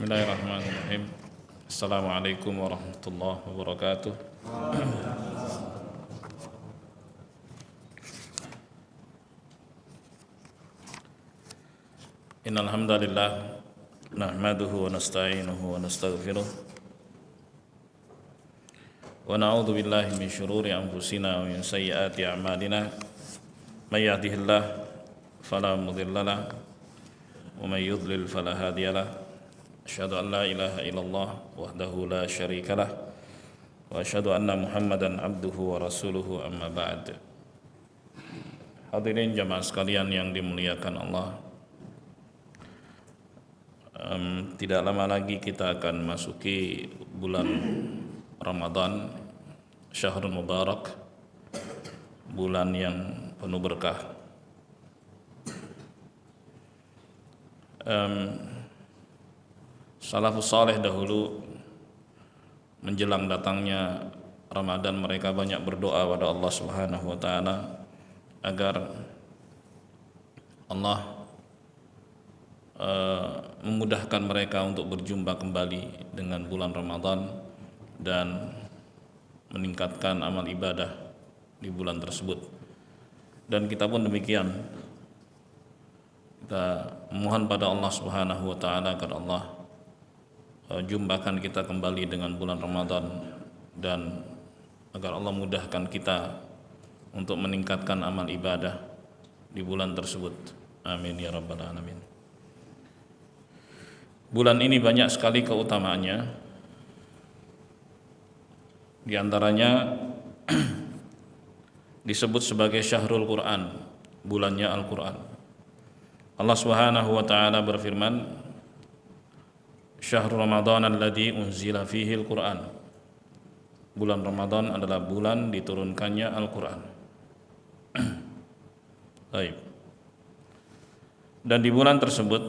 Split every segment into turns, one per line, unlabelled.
Bismillahirrahmanirrahim. Assalamualaikum warahmatullahi wabarakatuh. Innal hamdalillah nahmaduhu wa nasta'inuhu wa nastaghfiruh wa na'udzu billahi min syururi anfusina wa min sayyiati a'malina. May yahdihillahu fala mudilla lahu wa may yudlil fala hadiya lahu. Asyhadu an la ilaha illallah wahdahu la syarika lah wa asyhadu anna Muhammadan abduhu wa rasuluhu amma ba'd. Hadirin jamaah sekalian yang dimuliakan Allah, tidak lama lagi kita akan masuki bulan Ramadan, Syahrul Mubarak, bulan yang penuh berkah. Salafus saleh dahulu menjelang datangnya Ramadan, mereka banyak berdoa pada Allah Subhanahu wa taala agar Allah memudahkan mereka untuk berjumpa kembali dengan bulan Ramadan dan meningkatkan amal ibadah di bulan tersebut. Dan kita pun demikian, kita memohon pada Allah Subhanahu wa taala agar Allah jumpakan kita kembali dengan bulan Ramadan dan agar Allah mudahkan kita untuk meningkatkan amal ibadah di bulan tersebut. Amin ya rabbal alamin. Bulan ini banyak sekali keutamaannya. Di antaranya disebut sebagai Syahrul Quran, bulannya Al-Quran. Allah Subhanahu wa taala berfirman, Syahrul Ramadan alladzi unzila fihi al-Quran. Bulan Ramadan adalah bulan diturunkannya Al-Quran. Baik. Dan di bulan tersebut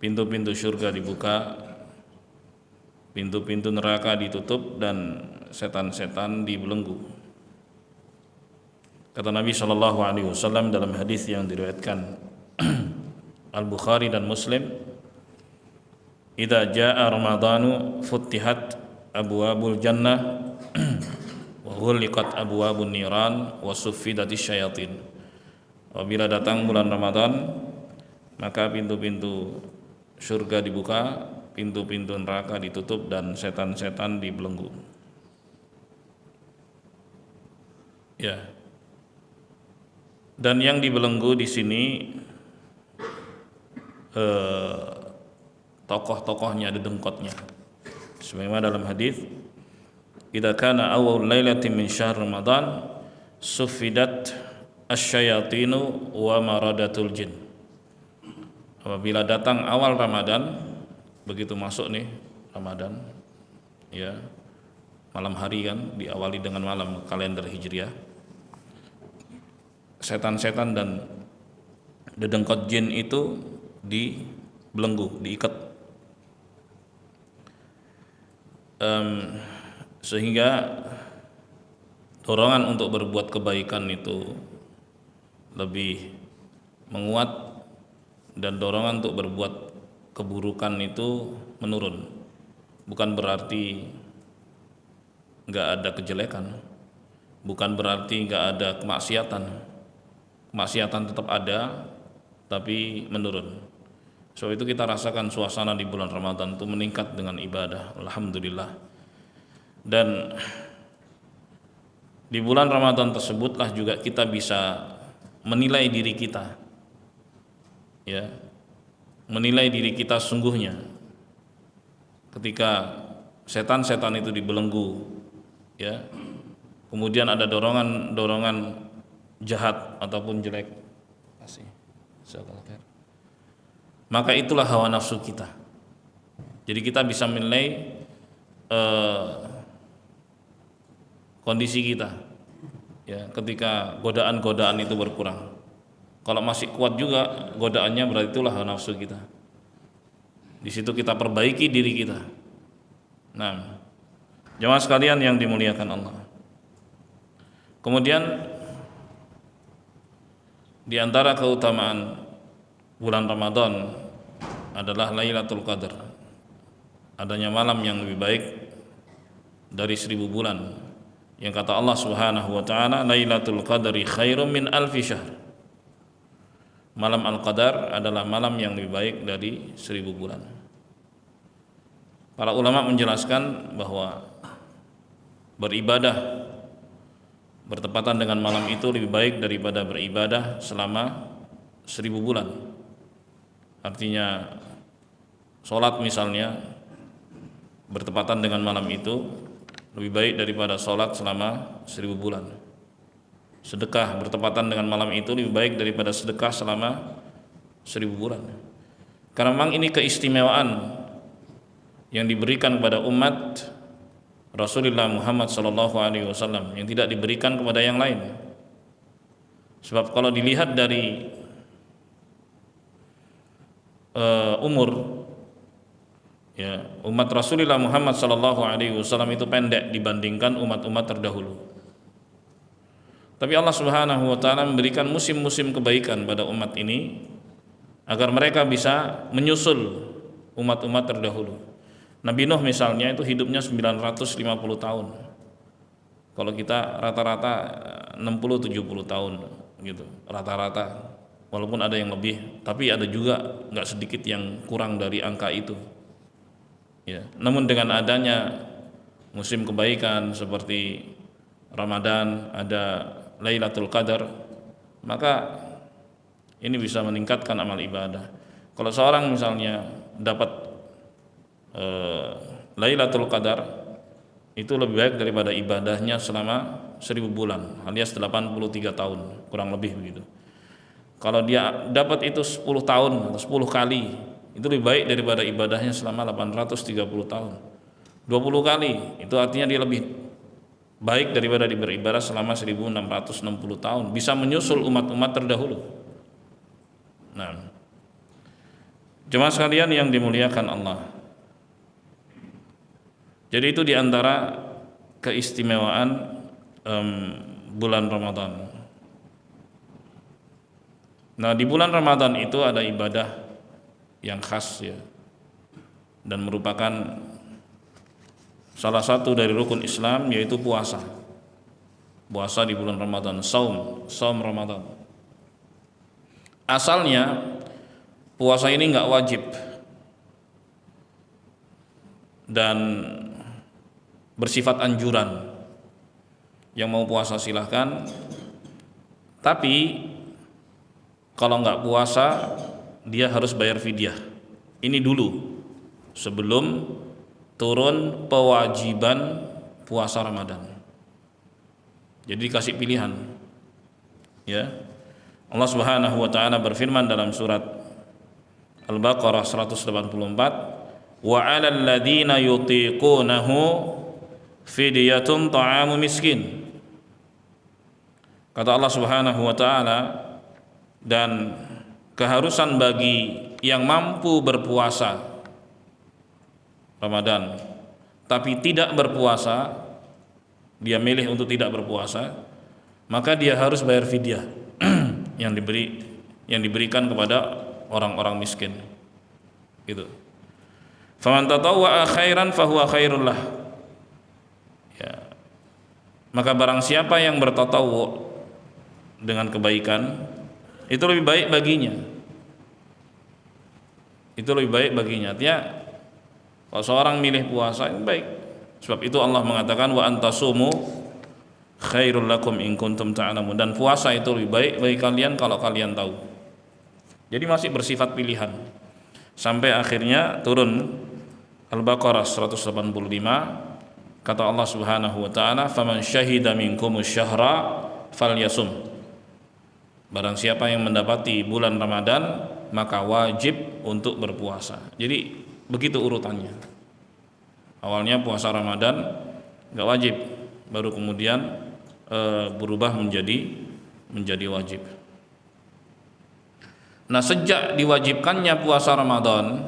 pintu-pintu surga dibuka, pintu-pintu neraka ditutup, dan setan-setan dibelenggu. Kata Nabi SAW dalam hadis yang diriwayatkan Al-Bukhari dan Muslim, idza jaa ramadhanu futtihat abwabul jannah wa ghuliqat abwabun niran wa suffidatis syayatin. Apabila datang bulan Ramadan, maka pintu-pintu surga dibuka, pintu-pintu neraka ditutup, dan setan-setan dibelenggu. Ya. Dan yang dibelenggu di sini tokoh-tokohnya, dedengkotnya. Sebagaimana dalam hadis, idza kana awwal lailatin min syahr Ramadan suffidat asyayatinu wa maradatul jin. Apabila datang awal Ramadan, begitu masuk nih Ramadan, ya, malam hari kan diawali dengan malam kalender Hijriah, setan-setan dan dedengkot jin itu dibelenggu, diikat. Sehingga dorongan untuk berbuat kebaikan itu lebih menguat dan dorongan untuk berbuat keburukan itu menurun. Bukan berarti nggak ada kejelekan, bukan berarti nggak ada kemaksiatan. Kemaksiatan tetap ada, tapi menurun. So itu kita rasakan suasana di bulan Ramadan itu meningkat dengan ibadah, alhamdulillah. Dan di bulan Ramadan tersebutlah juga kita bisa menilai diri kita, ya, menilai diri kita sungguhnya. Ketika setan-setan itu dibelenggu, ya, kemudian ada dorongan jahat ataupun jelek, maka itulah hawa nafsu kita. Jadi kita bisa menilai kondisi kita, ya, ketika godaan-godaan itu berkurang. Kalau masih kuat juga godaannya, berarti itulah hawa nafsu kita. Di situ kita perbaiki diri kita. Nah, jemaah sekalian yang dimuliakan Allah, kemudian di antara keutamaan bulan Ramadan adalah Lailatul Qadar. Adanya malam yang lebih baik dari 1000 bulan. Yang kata Allah Subhanahu wa taala, Lailatul Qadri khairum min alfi syahr. Malam Al-Qadar adalah malam yang lebih baik dari 1000 bulan. Para ulama menjelaskan bahwa beribadah bertepatan dengan malam itu lebih baik daripada beribadah selama 1000 bulan. Artinya sholat misalnya bertepatan dengan malam itu lebih baik daripada sholat selama 1000 bulan. Sedekah bertepatan dengan malam itu lebih baik daripada sedekah selama 1000 bulan. Karena memang ini keistimewaan yang diberikan kepada umat Rasulullah Muhammad SAW yang tidak diberikan kepada yang lain. Sebab kalau dilihat dari umur, ya, umat Rasulullah Muhammad SAW itu pendek dibandingkan umat-umat terdahulu. Tapi Allah Subhanahu wa taala memberikan musim-musim kebaikan pada umat ini agar mereka bisa menyusul umat-umat terdahulu. Nabi Nuh misalnya itu hidupnya 950 tahun. Kalau kita rata-rata 60-70 tahun gitu, rata-rata. Walaupun ada yang lebih, tapi ada juga nggak sedikit yang kurang dari angka itu. Ya. Namun dengan adanya musim kebaikan seperti Ramadan, ada Lailatul Qadar, maka ini bisa meningkatkan amal ibadah. Kalau seorang misalnya dapat Lailatul Qadar, itu lebih baik daripada ibadahnya selama 1000 bulan alias 83 tahun kurang lebih begitu. Kalau dia dapat itu 10 tahun atau 10 kali, itu lebih baik daripada ibadahnya selama 830 tahun. 20 kali itu artinya dia lebih baik daripada beribadah selama 1660 tahun, bisa menyusul umat-umat terdahulu. Nah, jemaah sekalian yang dimuliakan Allah, jadi itu diantara keistimewaan bulan Ramadan. Nah, di bulan Ramadan itu ada ibadah yang khas, ya, dan merupakan salah satu dari rukun Islam, yaitu puasa. Puasa di bulan Ramadan, saum Ramadan. Asalnya puasa ini nggak wajib dan bersifat anjuran. Yang mau puasa silahkan, tapi kalau nggak puasa dia harus bayar fidyah. Ini dulu sebelum turun pewajiban puasa Ramadan. Jadi dikasih pilihan, ya. Allah Subhanahu wa taala berfirman dalam surat Al-Baqarah 184, wa 'alal ladzina yutiqunahu fidyatun ta'amu miskin. Kata Allah Subhanahu wa taala, dan keharusan bagi yang mampu berpuasa Ramadan tapi tidak berpuasa, dia milih untuk tidak berpuasa, maka dia harus bayar fidyah yang diberikan kepada orang-orang miskin. Gitu. Faman tatawwa'a khairan fahuwa khairul lah. Ya. Maka barang siapa yang bertatawwu dengan kebaikan, itu lebih baik baginya. Itu lebih baik baginya. Artinya kalau seorang milih puasa ini baik. Sebab itu Allah mengatakan wa antasumu khairul lakum in kuntum ta'lamun. Dan puasa itu lebih baik bagi kalian kalau kalian tahu. Jadi masih bersifat pilihan. Sampai akhirnya turun Al-Baqarah 185, kata Allah Subhanahu wa taala, faman syahida minkumus syahra falyasum. Barang siapa yang mendapati bulan Ramadan, maka wajib untuk berpuasa. Jadi begitu urutannya. Awalnya puasa Ramadan nggak wajib, baru kemudian berubah menjadi wajib. Nah, sejak diwajibkannya puasa Ramadan,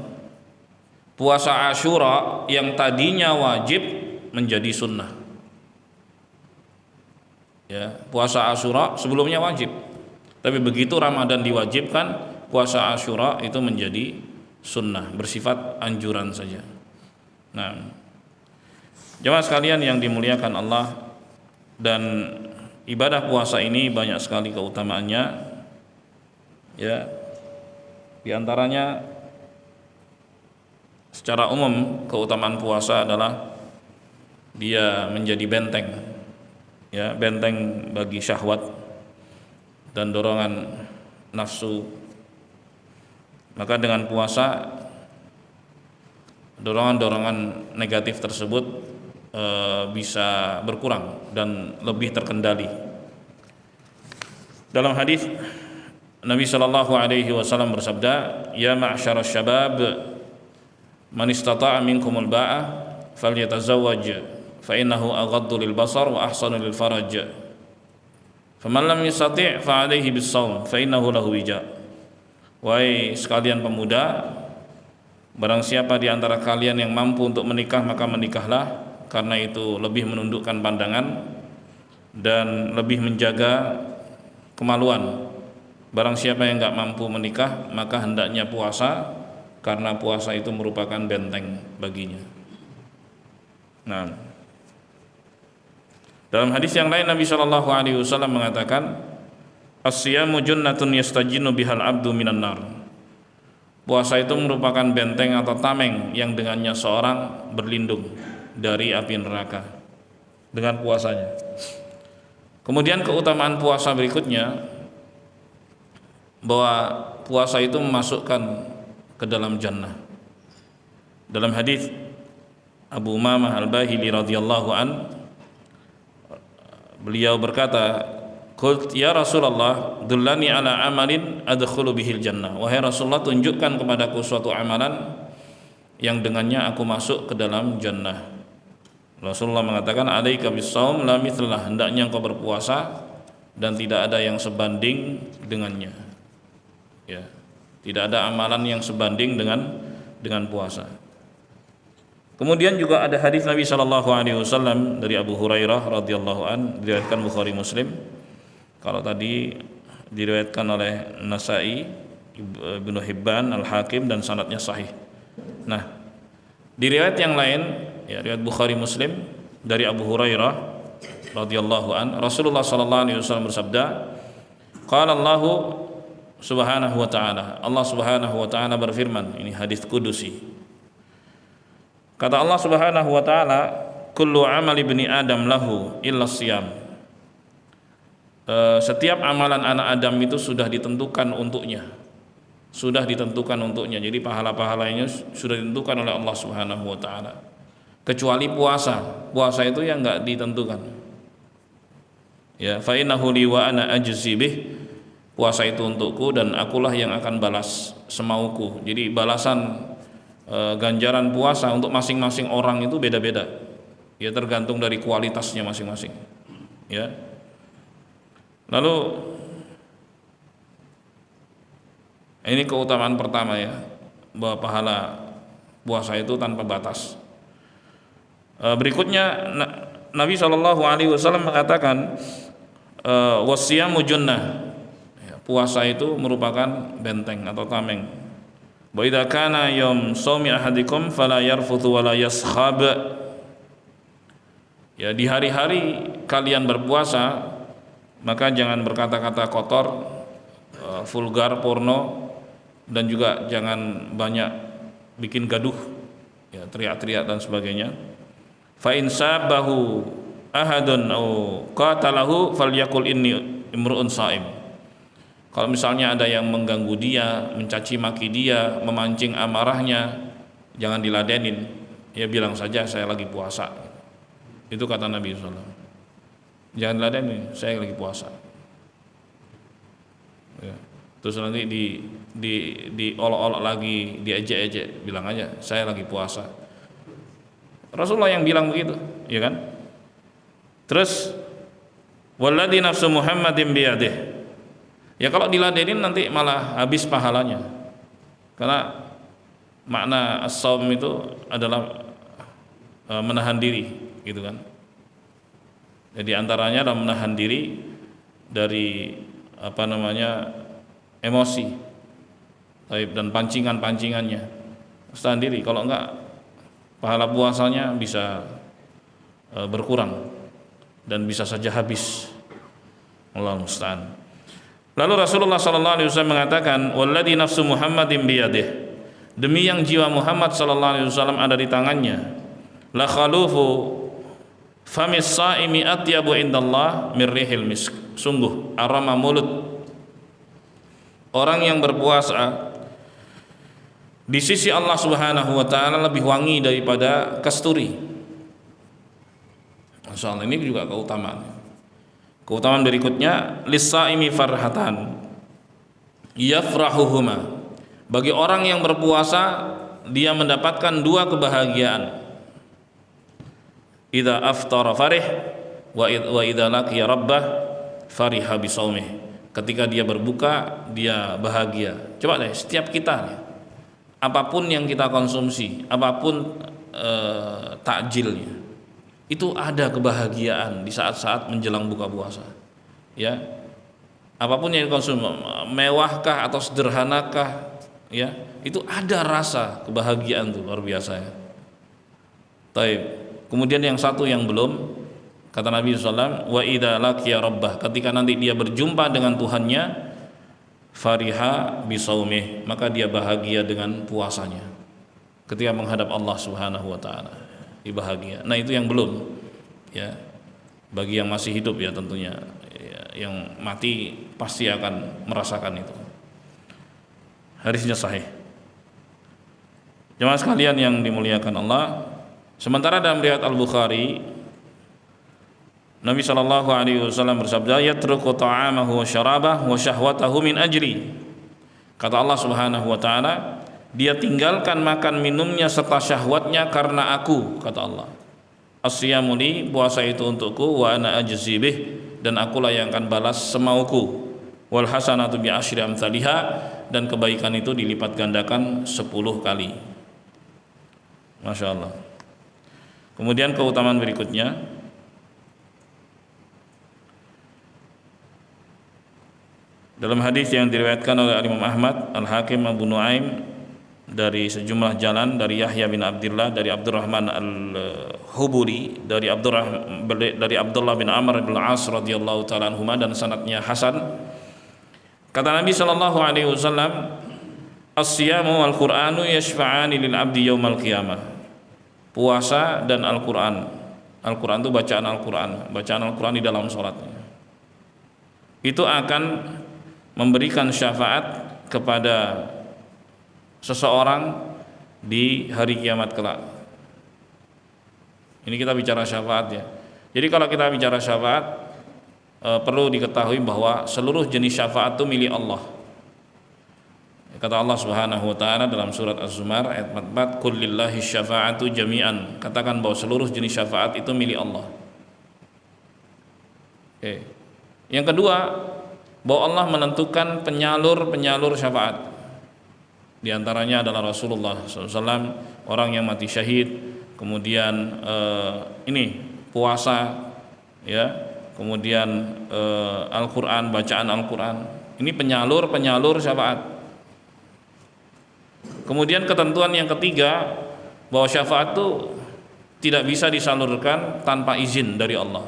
puasa Asyura yang tadinya wajib menjadi sunnah. Ya, puasa Asyura sebelumnya wajib, tapi begitu Ramadan diwajibkan, puasa Asyura itu menjadi sunnah, bersifat anjuran saja. Nah, jemaah sekalian yang dimuliakan Allah, dan ibadah puasa ini banyak sekali keutamaannya, ya. Di antaranya secara umum keutamaan puasa adalah dia menjadi benteng, ya, benteng bagi syahwat dan dorongan nafsu. Maka dengan puasa dorongan-dorongan negatif tersebut bisa berkurang dan lebih terkendali. Dalam hadis Nabi sallallahu alaihi wasallam bersabda, "Ya ma'syarasy syabab, man istata'a minkumul ba'ah falyatazawwaj fa innahu aghaddu lil basar wa ahsanu lil faraj. Faman lam yastati' fa 'alaihi bis-shaum fa innahu lahu wija." Wahai sekalian pemuda, barang siapa di antara kalian yang mampu untuk menikah maka menikahlah, karena itu lebih menundukkan pandangan dan lebih menjaga kemaluan. Barang siapa yang enggak mampu menikah maka hendaknya puasa, karena puasa itu merupakan benteng baginya. Nah, dalam hadis yang lain Nabi sallallahu alaihi wasallam mengatakan, "As-siyamu junnatun yastajinu bihal abdu minan nar." Puasa itu merupakan benteng atau tameng yang dengannya seorang berlindung dari api neraka dengan puasanya. Kemudian keutamaan puasa berikutnya, bahwa puasa itu memasukkan ke dalam jannah. Dalam hadis Abu Umamah Al-Bahili radhiyallahu an, beliau berkata, "Qult ya Rasulullah, dullani ala amalin adkhulu bihil jannah." Wahai Rasulullah, tunjukkan kepadaku suatu amalan yang dengannya aku masuk ke dalam jannah. Rasulullah mengatakan, "Alaika bis-shaum la mithlah." Hendaknya engkau berpuasa dan tidak ada yang sebanding dengannya. Ya, tidak ada amalan yang sebanding dengan puasa. Kemudian juga ada hadis Nabi sallallahu alaihi wasallam dari Abu Hurairah radhiyallahu an, diriwayatkan Bukhari Muslim. Kalau tadi diriwayatkan oleh Nasa'i, Ibnu Hibban, Al-Hakim, dan sanadnya sahih. Nah, di riwayat yang lain, ya, riwayat Bukhari Muslim dari Abu Hurairah radhiyallahu an, Rasulullah sallallahu alaihi wasallam bersabda, "Qala Allahu subhanahu wa ta'ala." Allah subhanahu wa ta'ala berfirman, ini hadis kudusi. Kata Allah subhanahu wa ta'ala, "Kullu amali ibni Adam lahu illa siyam." Setiap amalan anak Adam itu sudah ditentukan untuknya, jadi pahala-pahalanya sudah ditentukan oleh Allah Subhanahu wa taala, kecuali puasa itu yang enggak ditentukan. Ya, fa innahu li wa ana ajzi bih. Puasa itu untukku dan akulah yang akan balas semauku. Jadi balasan ganjaran puasa untuk masing-masing orang itu beda-beda. Ya, tergantung dari kualitasnya masing-masing. Ya. Lalu ini keutamaan pertama, ya, bahwa pahala puasa itu tanpa batas. Berikutnya Nabi sallallahu alaihi wasallam mengatakan, "Wasiyamu junnah." Puasa itu merupakan benteng atau tameng. Wa idza kana yaum shaumi ahadikum fala yarfuthu wala yaskhab. Ya, di hari-hari kalian berpuasa maka jangan berkata-kata kotor, vulgar, porno, dan juga jangan banyak bikin gaduh, ya, teriak-teriak dan sebagainya. Fa in sabahu ahadun aw qatalahu falyakul inni imru'un shaim. Kalau misalnya ada yang mengganggu dia, mencaci maki dia, memancing amarahnya, jangan diladenin, ya, bilang saja saya lagi puasa. Itu kata Nabi sallallahu alaihi wasallam. Jangan diladenin, saya lagi puasa. Ya. Terus nanti diolok-olok lagi, diejek-ejek, bilang aja saya lagi puasa. Rasulullah yang bilang begitu, ya kan? Terus walladzi nafsu Muhammadin biyadih. Ya, kalau diladenin nanti malah habis pahalanya. Karena makna as-shaum itu adalah menahan diri, gitu kan? Jadi antaranya adalah menahan diri dari emosi. dan pancingan-pancingannya. Tahan diri, kalau enggak pahala puasanya bisa berkurang dan bisa saja habis. Allahu musta'an. Lalu Rasulullah sallallahu alaihi wasallam mengatakan, "Walladzi nafsu Muhammadin biyadih." Demi yang jiwa Muhammad sallallahu alaihi wasallam ada di tangannya, la khalufu famis saimi atyabu indallah min rihil misk. Sungguh aroma mulut orang yang berpuasa di sisi Allah Subhanahu wa taala lebih wangi daripada kasturi. Masalah ini juga keutamaan. Keutamaan berikutnya, lis-saimi farhatan yafrahuhuma. Bagi orang yang berpuasa, dia mendapatkan dua kebahagiaan. Idza aftara farih wa idza laqiya rabbah fariha bisaumih. Ketika dia berbuka, dia bahagia. Coba deh, setiap kita, apapun yang kita konsumsi, apapun takjilnya, itu ada kebahagiaan di saat-saat menjelang buka puasa. Ya, apapun yang dikonsumsi, mewahkah atau sederhanakah, ya, itu ada rasa kebahagiaan tuh luar biasa ya. Taib. Kemudian yang satu yang belum, kata Nabi SAW, wa idza laqiya rabbah, ketika nanti dia berjumpa dengan Tuhannya, fariha bisaumih, maka dia bahagia dengan puasanya. Ketika menghadap Allah Subhanahu wa taala, bahagia. Nah, itu yang belum, ya. Bagi yang masih hidup ya tentunya, ya, yang mati pasti akan merasakan itu. Hadisnya sahih. Jemaah sekalian yang dimuliakan Allah, sementara dalam riwayat Al-Bukhari, Nabi sallallahu alaihi wasallam bersabda, "Yatruku ta'amahu wa syarabahu wa syahwatahu min ajli." Kata Allah Subhanahu wa taala, dia tinggalkan makan minumnya serta syahwatnya karena aku, kata Allah. As-siyamu li, puasa itu untukku, wa ana ajzi bih, dan akulah yang akan balas semauku. Wal hasanatu bi asyri amsalihha, dan kebaikan itu dilipat gandakan 10 kali. Masya Allah. Kemudian keutamaan berikutnya, dalam hadis yang diriwayatkan oleh Imam Ahmad, Al-Hakim, Abu Nuaim, dari sejumlah jalan, dari Yahya bin Abdullah, dari Abdurrahman al-Huburi, dari Abdullah bin Amr bin As radhiyallahu ta'ala anhuma, dan sanadnya hasan. Kata Nabi sallallahu alaihi wasallam, as-siyamu wal Qur'anu yashfa'ani lil 'abdi yaumal qiyamah. Puasa dan Al-Qur'an. Al-Qur'an itu bacaan Al-Qur'an, bacaan Al-Qur'an di dalam salatnya. Itu akan memberikan syafaat kepada seseorang di hari kiamat kelak. Ini kita bicara syafaat ya. Jadi kalau kita bicara syafaat, perlu diketahui bahwa seluruh jenis syafaat itu milik Allah. Kata Allah Subhanahu wa taala dalam surat Az-Zumar ayat 44, "Qul lillahi syafa'atu jami'an." Katakan bahwa seluruh jenis syafaat itu milik Allah. Oke. Yang kedua, bahwa Allah menentukan penyalur syafaat. Di antaranya adalah Rasulullah SAW, orang yang mati syahid, kemudian ini puasa, ya, kemudian Al-Quran, bacaan Al-Quran. Ini penyalur syafaat. Kemudian ketentuan yang ketiga, bahwa syafaat itu tidak bisa disalurkan tanpa izin dari Allah.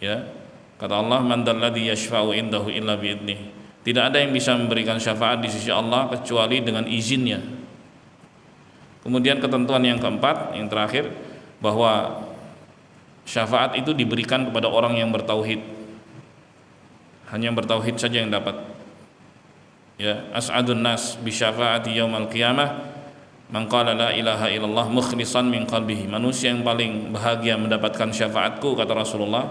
Ya, kata Allah, "Man dzalladzi yashfa'u indahu illa bi'idnih." Tidak ada yang bisa memberikan syafaat di sisi Allah kecuali dengan izinnya. Kemudian ketentuan yang keempat, yang terakhir, bahwa syafaat itu diberikan kepada orang yang bertauhid. Hanya yang bertauhid saja yang dapat. Ya, as'adun nas bi syafaati yaumal qiyamah man qala la ilaha illallah mukhlishan min qalbihi. Manusia yang paling bahagia mendapatkan syafaatku, kata Rasulullah,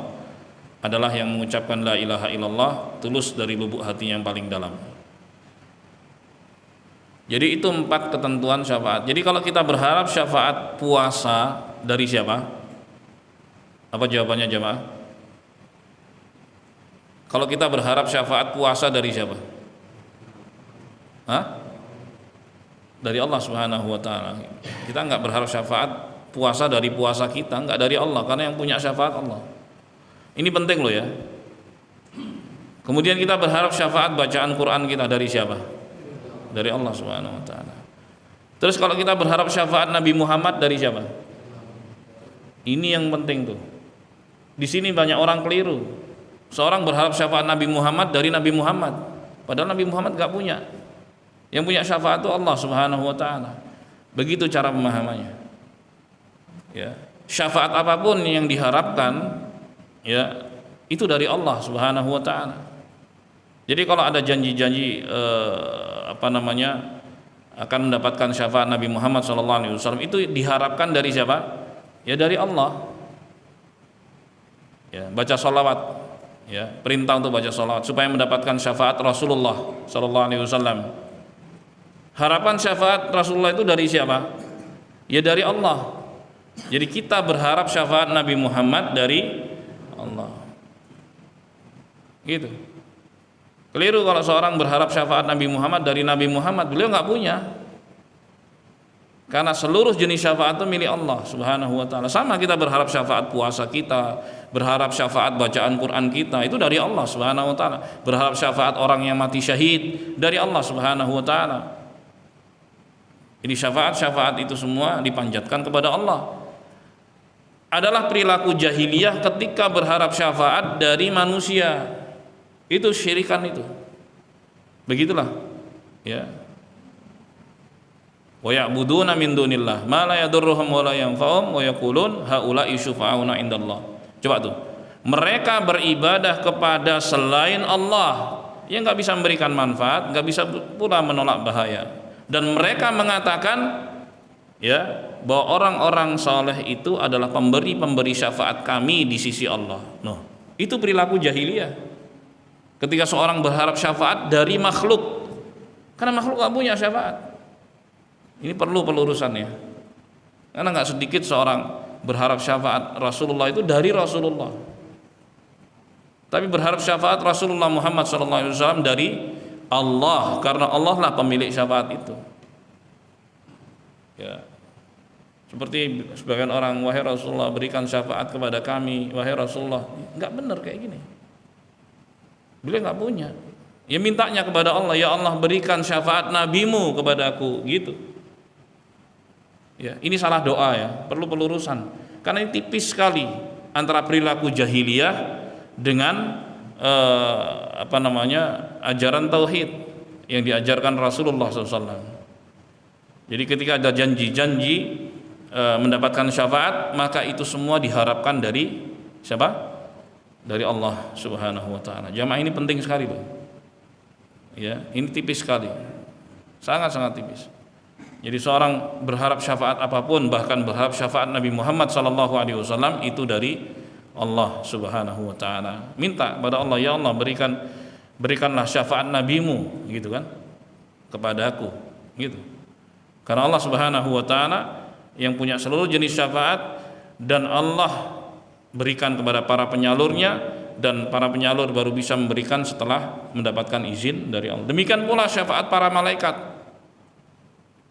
adalah yang mengucapkan la ilaha illallah tulus dari lubuk hati yang paling dalam. Jadi itu 4 ketentuan syafaat. Jadi kalau kita berharap syafaat puasa dari siapa? Apa jawabannya jemaah? Kalau kita berharap syafaat puasa dari siapa? Hah? Dari Allah Subhanahu wa taala. Kita enggak berharap syafaat puasa dari puasa kita, enggak, dari Allah, karena yang punya syafaat Allah. Ini penting loh ya. Kemudian kita berharap syafaat bacaan Quran kita dari siapa? Dari Allah Subhanahu wa taala. Terus kalau kita berharap syafaat Nabi Muhammad dari siapa? Ini yang penting tuh. Di sini banyak orang keliru. Seorang berharap syafaat Nabi Muhammad dari Nabi Muhammad, padahal Nabi Muhammad gak punya. Yang punya syafaat itu Allah Subhanahu wa taala. Begitu cara pemahamannya. Ya, syafaat apapun yang diharapkan ya itu dari Allah Subhanahu wa taala. Jadi kalau ada janji-janji akan mendapatkan syafaat Nabi Muhammad SAW itu diharapkan dari siapa? Ya dari Allah. Ya, baca sholawat, ya, perintah untuk baca sholawat supaya mendapatkan syafaat Rasulullah SAW. Harapan syafaat Rasulullah itu dari siapa? Ya dari Allah. Jadi kita berharap syafaat Nabi Muhammad dari Allah. Gitu. Keliru kalau seorang berharap syafaat Nabi Muhammad dari Nabi Muhammad, beliau nggak punya. Karena seluruh jenis syafaat itu milik Allah Subhanahu wa taala. Sama kita berharap syafaat puasa kita, berharap syafaat bacaan Quran kita itu dari Allah Subhanahu wa taala. Berharap syafaat orang yang mati syahid dari Allah Subhanahu wa taala. Ini syafaat-syafaat itu semua dipanjatkan kepada Allah. Adalah perilaku jahiliyah ketika berharap syafaat dari manusia. Itu syirikan itu. Begitulah. Ya. Wa ya'buduna min dunillah ma la yadurruhum wa la yanfa'uhum wa yaqulun haula'i syufa'auna indallah. Coba tuh. Mereka beribadah kepada selain Allah yang enggak bisa memberikan manfaat, enggak bisa pula menolak bahaya. Dan mereka mengatakan ya bahwa orang-orang saleh itu adalah pemberi syafaat kami di sisi Allah. Noh, itu perilaku jahiliyah. Ketika seorang berharap syafaat dari makhluk, karena makhluk gak punya syafaat. Ini perlu pelurusannya. Karena gak sedikit seorang berharap syafaat Rasulullah itu dari Rasulullah. Tapi berharap syafaat Rasulullah Muhammad SAW dari Allah, karena Allah lah pemilik syafaat itu. Ya. Seperti sebagian orang, wahai Rasulullah berikan syafaat kepada kami, wahai Rasulullah. Enggak benar kayak gini. Beliau enggak punya. Ya mintanya kepada Allah, ya Allah berikan syafaat nabimu kepadaku, gitu. Ya, ini salah doa ya, perlu pelurusan. Karena ini tipis sekali antara perilaku jahiliyah dengan ajaran tauhid yang diajarkan Rasulullah SAW. Jadi ketika ada janji-janji mendapatkan syafaat, maka itu semua diharapkan dari siapa? Dari Allah Subhanahu wa taala. Jamaah ini penting sekali, Bang. Ya, ini tipis sekali. Sangat-sangat tipis. Jadi seorang berharap syafaat apapun, bahkan berharap syafaat Nabi Muhammad SAW itu dari Allah Subhanahu wa taala. Minta kepada Allah, ya Allah berikanlah syafaat nabimu, gitu kan, kepadaku, gitu. Karena Allah Subhanahu wa taala yang punya seluruh jenis syafaat, dan Allah berikan kepada para penyalurnya, dan para penyalur baru bisa memberikan setelah mendapatkan izin dari Allah. Demikian pula syafaat para malaikat.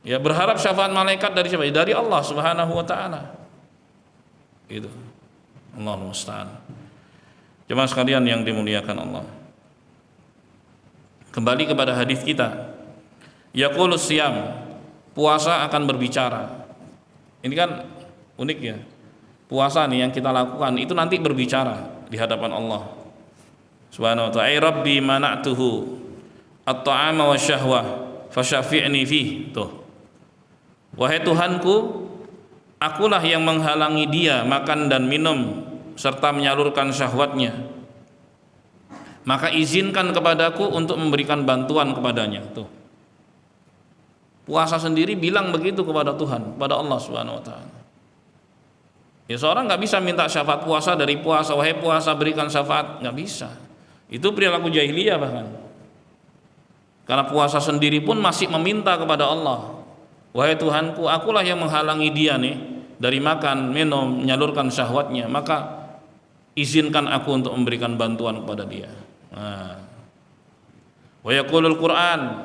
Ya, berharap syafaat malaikat dari siapa? Dari Allah Subhanahu wa taala. Gitu. Allahul musta'an. Jemaah sekalian yang dimuliakan Allah. Kembali kepada hadis kita. Yaqulus siyam, puasa akan berbicara. Ini kan unik ya. Puasa nih yang kita lakukan itu nanti berbicara di hadapan Allah Subhanahu wa ta'ala. Ai rabbi mana'tuhu at-ta'ama wasyahwah fasyafi'ni fih. Tuh. Wahai Tuhanku, akulah yang menghalangi dia makan dan minum serta menyalurkan syahwatnya, maka izinkan kepadaku untuk memberikan bantuan kepadanya. Tuh. Puasa sendiri bilang begitu kepada Tuhan, kepada Allah Subhanahu wa ta'ala. Ya, seorang nggak bisa minta syafaat puasa dari puasa, wahai puasa berikan syafaat, nggak bisa. Itu perilaku jahiliyah bahkan. Karena puasa sendiri pun masih meminta kepada Allah, wahai Tuhanku, akulah yang menghalangi dia nih dari makan, minum, menyalurkan syahwatnya, maka izinkan aku untuk memberikan bantuan kepada dia. Nah. Wa yaqulul Qur'an,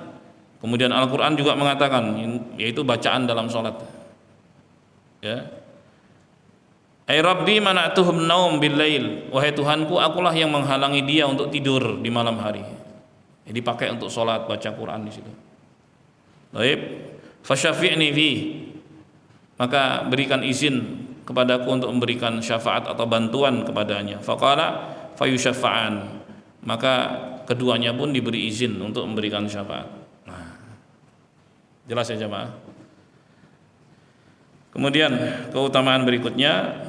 kemudian Al-Qur'an juga mengatakan, yaitu bacaan dalam sholat. Ya. Ai Rabbi mana'tuhum naum bil lail, wahai Tuhanku, akulah yang menghalangi dia untuk tidur di malam hari. Jadi pakai untuk sholat, baca Quran di situ. Baik, fasyafi'ni fi, maka berikan izin kepadaku untuk memberikan syafaat atau bantuan kepadanya. Faqala fayusyafa'an, maka keduanya pun diberi izin untuk memberikan syafaat. Nah, jelas ya jemaah. Kemudian keutamaan berikutnya,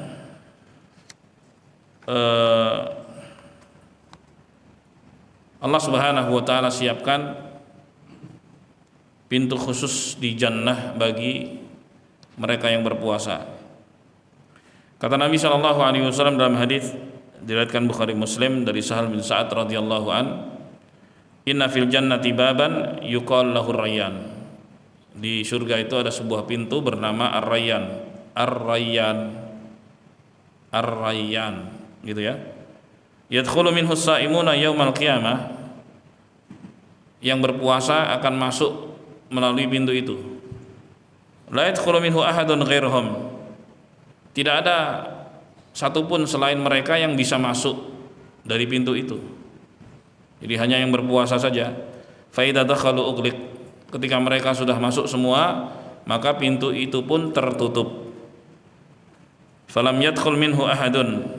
Allah Subhanahu wa taala siapkan pintu khusus di jannah bagi mereka yang berpuasa. Kata Nabi sallallahu alaihi wasallam dalam hadis diriwayatkan Bukhari Muslim dari Sahal bin Sa'ad radhiyallahu an, inna fil jannati baban yuqal lahu Rayyan. Di surga itu ada sebuah pintu bernama Ar-Rayyan. Ar-Rayyan gitu ya. Yadkhulu minhu as-sa'imuna yaumal qiyamah, yang berpuasa akan masuk melalui pintu itu. La yadkhulu minhu ahadun ghairuhum, tidak ada satupun selain mereka yang bisa masuk dari pintu itu. Jadi hanya yang berpuasa saja. Fa idza dakhalu ughliq, ketika mereka sudah masuk semua, maka pintu itu pun tertutup. Falam yadkhul minhu ahadun,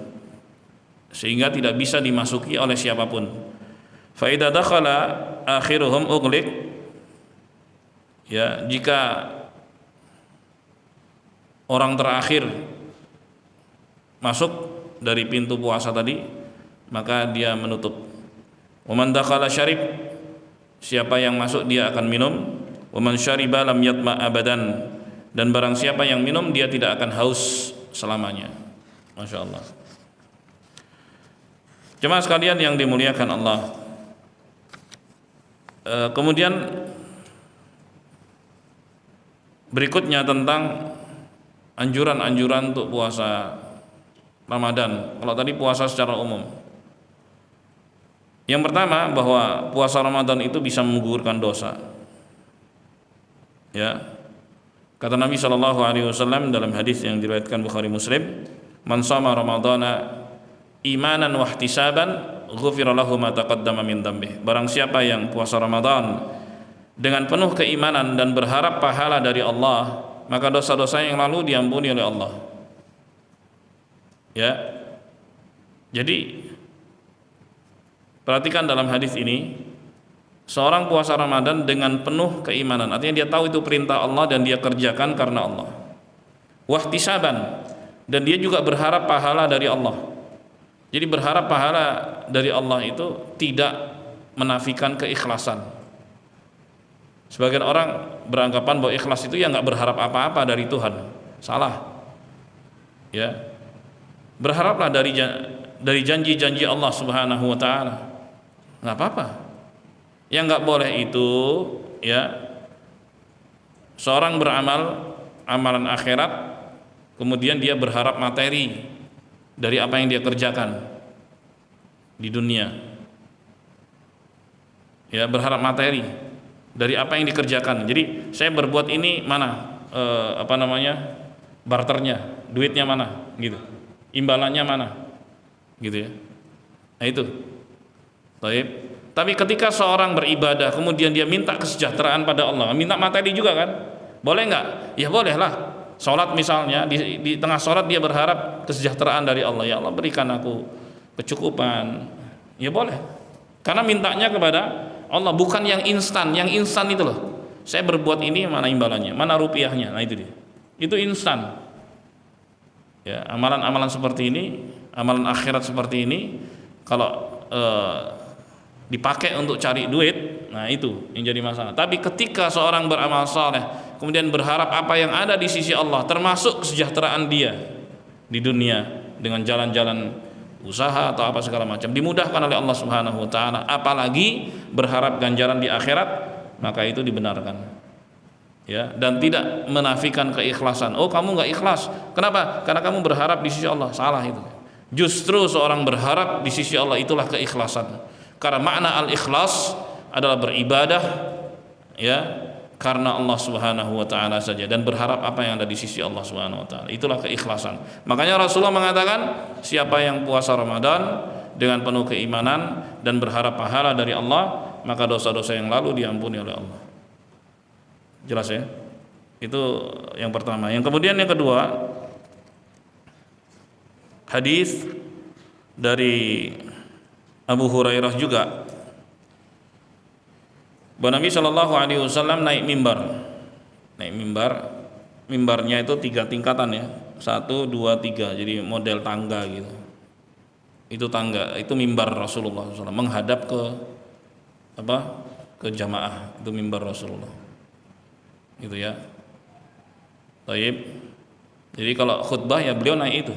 sehingga tidak bisa dimasuki oleh siapapun. Fa idza dakhala akhiruhum ughliq, ya, jika orang terakhir masuk dari pintu puasa tadi, maka dia menutup. Wa man dakhala syarib, siapa yang masuk dia akan minum. Wa man syariba lam yatma abadan, dan barang siapa yang minum dia tidak akan haus selamanya. Masya Allah. Jemaah sekalian yang dimuliakan Allah, kemudian berikutnya tentang anjuran-anjuran untuk puasa Ramadan. Kalau tadi puasa secara umum, yang pertama bahwa puasa Ramadan itu bisa menggugurkan dosa. Ya, kata Nabi SAW dalam hadis yang diriwayatkan Bukhari Muslim, man shama ramadhana imanan wa ihtisaban ghufira lahu ma taqaddama min dhanbihi. Barang siapa yang puasa Ramadan dengan penuh keimanan dan berharap pahala dari Allah, maka dosa-dosa yang lalu diampuni oleh Allah. Ya. Jadi perhatikan dalam hadis ini, seorang puasa Ramadan dengan penuh keimanan, artinya dia tahu itu perintah Allah dan dia kerjakan karena Allah. Wahtisaban, dan dia juga berharap pahala dari Allah. Jadi berharap pahala dari Allah itu tidak menafikan keikhlasan. Sebagian orang beranggapan bahwa ikhlas itu ya nggak berharap apa-apa dari Tuhan. Salah. Ya. Berharaplah dari janji-janji Allah Subhanahu wa taala. Nggak apa-apa. Yang nggak boleh itu, ya, seorang beramal amalan akhirat kemudian dia berharap materi dari apa yang dia kerjakan di dunia. Ya, berharap materi dari apa yang dikerjakan. Jadi saya berbuat ini, mana barternya, duitnya mana, gitu, imbalannya mana, gitu ya. Nah itu. Baik. Tapi ketika seorang beribadah kemudian dia minta kesejahteraan pada Allah, minta materi juga kan, boleh nggak? Ya boleh lah. Sholat misalnya, di tengah sholat dia berharap kesejahteraan dari Allah. Ya Allah, berikan aku kecukupan. Ya boleh, karena mintanya kepada Allah, bukan yang instan. Yang instan itu loh, saya berbuat ini, mana imbalannya, mana rupiahnya. Nah itu dia, itu instan. Ya, amalan-amalan seperti ini, amalan akhirat seperti ini, kalau dipakai untuk cari duit, nah itu yang jadi masalah. Tapi ketika seorang beramal saleh kemudian berharap apa yang ada di sisi Allah, termasuk kesejahteraan dia di dunia dengan jalan-jalan usaha atau apa segala macam, dimudahkan oleh Allah Subhanahu wa taala, apalagi berharap ganjaran di akhirat, maka itu dibenarkan. Ya, dan tidak menafikan keikhlasan. Oh, kamu nggak ikhlas. Kenapa? Karena kamu berharap di sisi Allah. Salah itu. Justru seorang berharap di sisi Allah itulah keikhlasan. Karena makna al-ikhlas adalah beribadah, ya, karena Allah Subhanahu wa taala saja dan berharap apa yang ada di sisi Allah Subhanahu wa taala. Itulah keikhlasan. Makanya Rasulullah mengatakan, siapa yang puasa Ramadan dengan penuh keimanan dan berharap pahala dari Allah, maka dosa-dosa yang lalu diampuni oleh Allah. Jelas ya? Itu yang pertama. Yang kemudian yang kedua, hadis dari Abu Hurairah juga, bahwa Nabi Shallallahu Alaihi Wasallam naik mimbar, mimbarnya itu 3 tingkatan ya, 1, 2, 3, jadi model tangga gitu. Itu tangga, itu mimbar Rasulullah SAW menghadap ke jamaah, itu mimbar Rasulullah. Gitu ya. Taib. Jadi kalau khutbah ya beliau naik itu,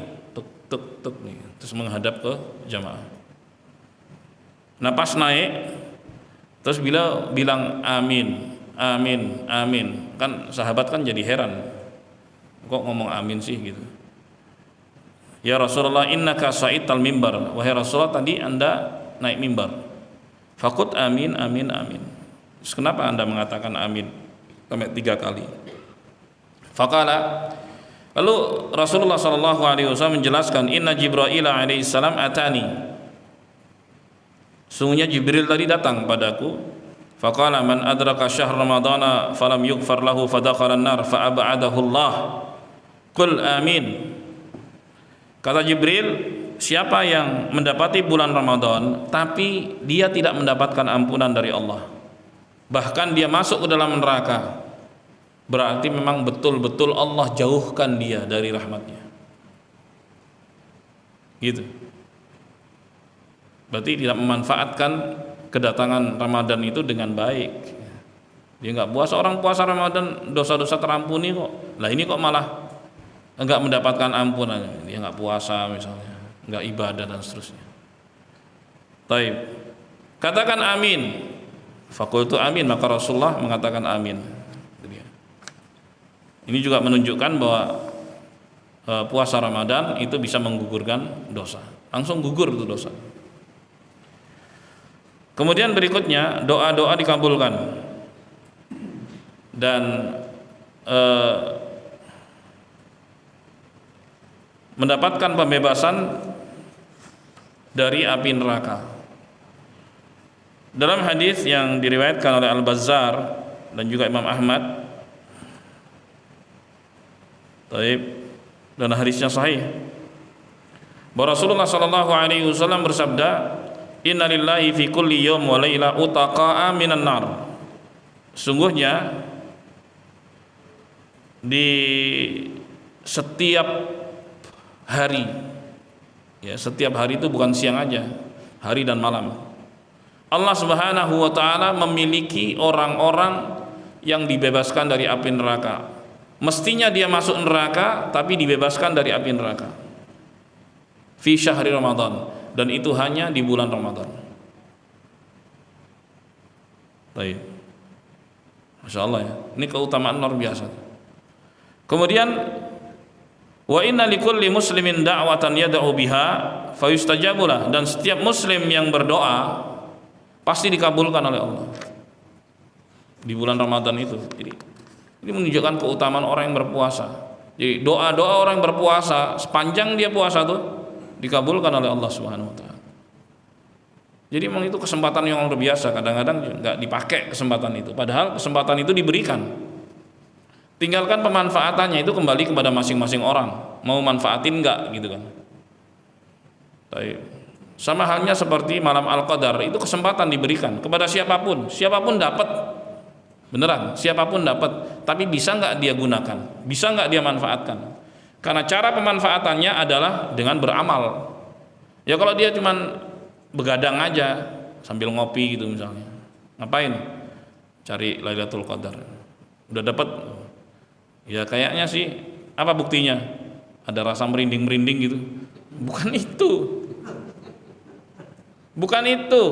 tuk nih, terus menghadap ke jamaah. Nah pas naik, terus beliau bilang amin, amin, amin. Kan sahabat kan jadi heran, kok ngomong amin sih gitu. Ya Rasulullah, innaka sa'ital mimbar. Wahai Rasulullah, tadi Anda naik mimbar. Faqut amin, amin, amin. Terus kenapa Anda mengatakan amin sampai 3 kali? Faqala, lalu Rasulullah sallallahu alaihi wasallam menjelaskan, inna Jibril alaihi salam atani. Sungguhnya Jibril tadi datang padaku. Faqala man adraka syahr ramadana falam yughfar lahu fadakhala an-nar fa ab'adahu Allah. Qul amin. Kata Jibril, siapa yang mendapati bulan Ramadan tapi dia tidak mendapatkan ampunan dari Allah, bahkan dia masuk ke dalam neraka, berarti memang betul-betul Allah jauhkan dia dari rahmatnya. Gitu. Berarti tidak memanfaatkan kedatangan Ramadan itu dengan baik. Dia nggak puasa, orang puasa Ramadan dosa-dosa terampuni kok. Lah ini kok malah nggak mendapatkan ampunan. Dia nggak puasa misalnya, nggak ibadah dan seterusnya. Taib. Katakan amin. Faqultu amin, maka Rasulullah mengatakan amin. Ini juga menunjukkan bahwa puasa Ramadan itu bisa menggugurkan dosa. Langsung gugur itu dosa. Kemudian berikutnya doa-doa dikabulkan dan mendapatkan pembebasan dari api neraka. Dalam hadis yang diriwayatkan oleh Al-Bazzar dan juga Imam Ahmad, dan hadisnya sahih, bahwa Rasulullah sallallahu alaihi wasallam bersabda, inna lillahi fi kulli yawm wa laila utaqa'a minan nar. Sungguhnya di setiap hari, ya setiap hari itu bukan siang aja, hari dan malam, Allah Subhanahu wa taala memiliki orang-orang yang dibebaskan dari api neraka. Mestinya dia masuk neraka tapi dibebaskan dari api neraka. Fi syahri Ramadan, dan itu hanya di bulan Ramadan. Baik. Masya Allah ya. Ini keutamaan luar biasa. Kemudian wa inna likulli muslimin da'watan yad'u biha fayustajabu lah, dan setiap muslim yang berdoa pasti dikabulkan oleh Allah di bulan Ramadan itu. Jadi ini menunjukkan keutamaan orang yang berpuasa. Jadi doa-doa orang yang berpuasa sepanjang dia puasa tuh dikabulkan oleh Allah Subhanahu wa taala. Jadi memang itu kesempatan yang luar biasa. Kadang-kadang nggak dipakai kesempatan itu, padahal kesempatan itu diberikan. Tinggalkan pemanfaatannya, itu kembali kepada masing-masing orang, mau manfaatin nggak gitu kan. Sama halnya seperti malam Al-Qadar, itu kesempatan diberikan kepada siapapun dapat. Beneran, siapapun dapat, tapi bisa nggak dia gunakan, bisa nggak dia manfaatkan? Karena cara pemanfaatannya adalah dengan beramal. Ya kalau dia cuman begadang aja sambil ngopi gitu misalnya, ngapain? Cari Lailatul Qadar, udah dapat, ya kayaknya sih apa buktinya? Ada rasa merinding-merinding gitu? Bukan itu, bukan itu.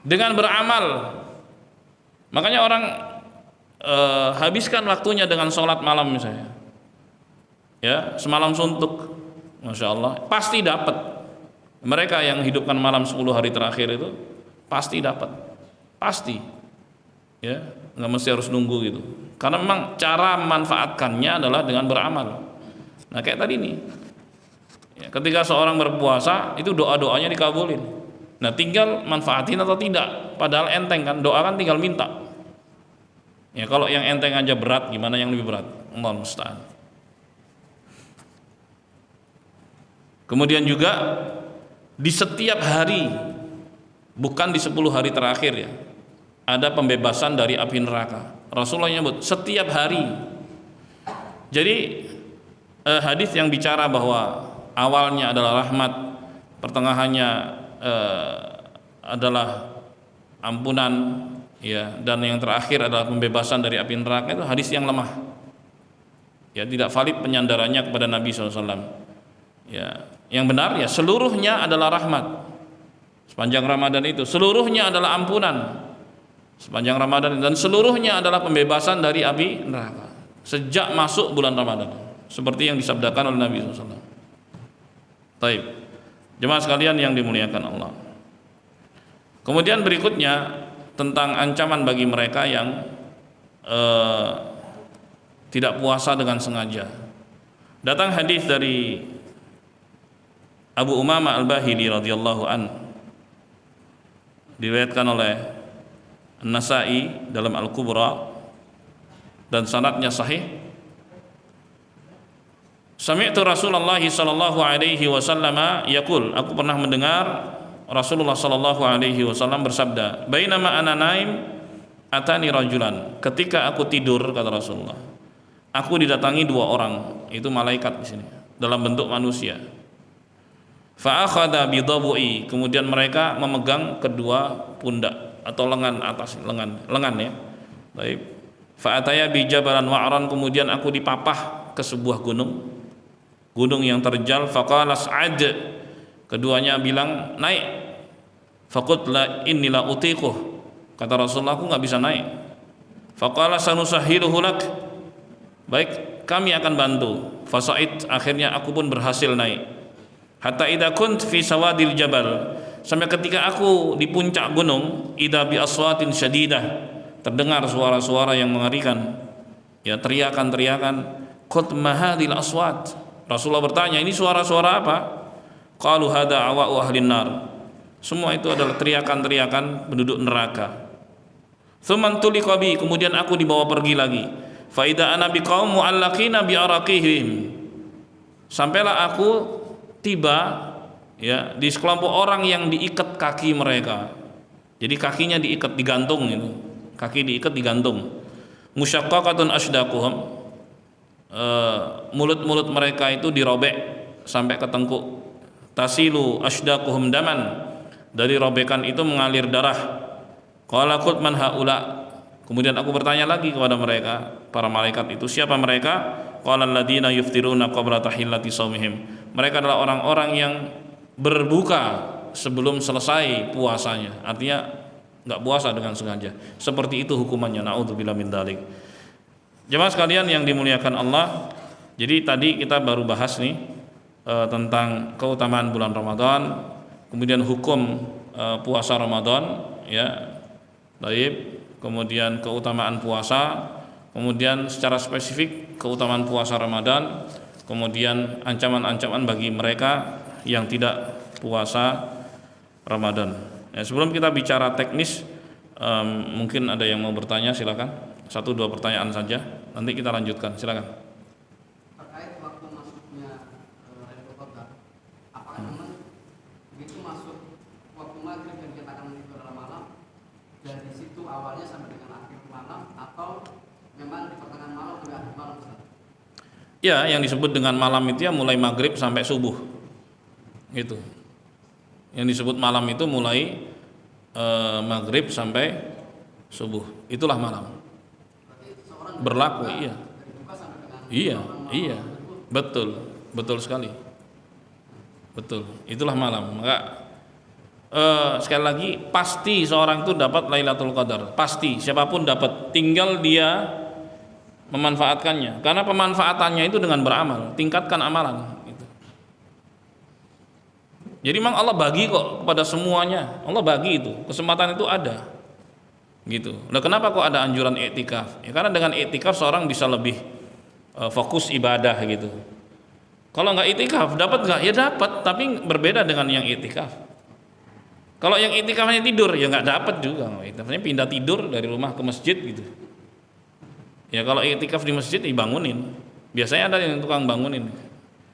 Dengan beramal. Makanya orang habiskan waktunya dengan sholat malam misalnya, ya semalam suntuk, masya Allah, pasti dapat. Mereka yang hidupkan malam 10 hari terakhir itu pasti dapat, pasti. Ya, nggak mesti harus nunggu gitu. Karena memang cara memanfaatkannya adalah dengan beramal. Nah, kayak tadi nih. Ya, ketika seorang berpuasa itu doa-doanya dikabulin. Nah, tinggal manfaatin atau tidak. Padahal enteng kan, doa kan tinggal minta. Ya, kalau yang enteng aja berat, gimana yang lebih berat? Allahu musta'an. Kemudian juga di setiap hari, bukan di 10 hari terakhir ya, ada pembebasan dari api neraka. Rasulullah nyebut setiap hari. Jadi hadis yang bicara bahwa awalnya adalah rahmat, pertengahannya adalah ampunan, ya, dan yang terakhir adalah pembebasan dari api neraka, itu hadis yang lemah. Ya, tidak valid penyandarannya kepada Nabi SAW. Ya, yang benar ya seluruhnya adalah rahmat. Sepanjang Ramadan itu seluruhnya adalah ampunan. Sepanjang Ramadan dan seluruhnya adalah pembebasan dari api neraka sejak masuk bulan Ramadan, seperti yang disabdakan oleh Nabi SAW. Taib, jemaah sekalian yang dimuliakan Allah. Kemudian berikutnya tentang ancaman bagi mereka yang tidak puasa dengan sengaja. Datang hadis dari Abu Umamah Al-Bahili radhiyallahu an, diriwayatkan oleh An-Nasa'i dalam Al-Kubra dan sanadnya sahih. Sami'tu Rasulullah sallallahu alaihi wasallam yaqul, aku pernah mendengar Rasulullah sallallahu alaihi wasallam bersabda, bainama ana naim atani rajulan, ketika aku tidur, kata Rasulullah, aku didatangi 2 orang, itu malaikat di sini dalam bentuk manusia. Fa akhadha bi dhabu'i, kemudian mereka memegang kedua pundak atau lengan atas, lengan ya. Baik. Fa ataya bi jabalan wa'ran, kemudian aku dipapah ke sebuah gunung yang terjal. Faqala sa'ad, keduanya bilang naik. Faqult la inni la utiquh, kata Rasulullah, aku nggak bisa naik. Faqala sanusahiluhu lak, baik kami akan bantu. Fasa'id, akhirnya aku pun berhasil naik. Hatta idza kunt fi sawadil jabal, sampai ketika aku di puncak gunung, idza bi aswatin syadidah, terdengar suara-suara yang mengerikan, ya, teriakan-teriakan. Qut ma hadhil aswat, Rasulullah bertanya, ini suara-suara apa? Qalu hada awa'u ahlin nar, semua itu adalah teriakan-teriakan penduduk neraka. Tsumman tuliqa bi, kemudian aku dibawa pergi lagi. Fa idza ana biqaum mu'allaqina bi araqihim, sampailah aku tiba, ya, di sekelompok orang yang diikat kaki mereka. Jadi kakinya diikat, digantung itu. Kaki diikat, digantung. Musyaqqaqatun asdaquhum, mulut-mulut mereka itu dirobek sampai ke tengkuk. Tasilu asdaquhum daman, dari robekan itu mengalir darah. Qala qult man haula, kemudian aku bertanya lagi kepada mereka, para malaikat itu, siapa mereka? Qala alladziina yuftiruna qabla tahillati shaumihim, mereka adalah orang-orang yang berbuka sebelum selesai puasanya, artinya nggak puasa dengan sengaja. Seperti itu hukumannya, naudzubillah min dzalik. Jemaah sekalian yang dimuliakan Allah, jadi tadi kita baru bahas nih tentang keutamaan bulan Ramadan, kemudian hukum puasa Ramadan, ya, baik, kemudian keutamaan puasa, kemudian secara spesifik keutamaan puasa Ramadan, kemudian ancaman-ancaman bagi mereka yang tidak puasa Ramadan. Ya, sebelum kita bicara teknis, mungkin ada yang mau bertanya, silakan. 1-2 pertanyaan saja, nanti kita lanjutkan, silakan.
Terkait waktu masuknya Lailatul Qadar, apakah memang begitu masuk waktu maghrib yang kita akan menuju dalam malam, dan di situ awalnya sampai dengan akhir malam, atau memang di pertengahan malam hingga akhir malam, Ustaz?
Ya, yang disebut dengan malam itu ya mulai maghrib sampai subuh, gitu. Yang disebut malam itu mulai maghrib sampai subuh, itulah malam. Berlaku, iya, iya, betul sekali, betul, itulah malam. Maka sekali lagi, pasti seorang itu dapat Lailatul Qadar, pasti, siapapun dapat, tinggal dia memanfaatkannya. Karena pemanfaatannya itu dengan beramal, tingkatkan amalan gitu. Jadi memang Allah bagi kok kepada semuanya, Allah bagi itu, kesempatan itu ada. Gitu. Nah, kenapa kok ada anjuran iktikaf? Ya, karena dengan iktikaf seorang bisa lebih fokus ibadah gitu. Kalau nggak iktikaf dapat nggak? Ya dapat, tapi berbeda dengan yang iktikaf. Kalau yang iktikafnya tidur ya nggak dapat juga. Iktikafnya pindah tidur dari rumah ke masjid gitu. Ya kalau iktikaf di masjid dibangunin. Biasanya ada yang tukang bangunin.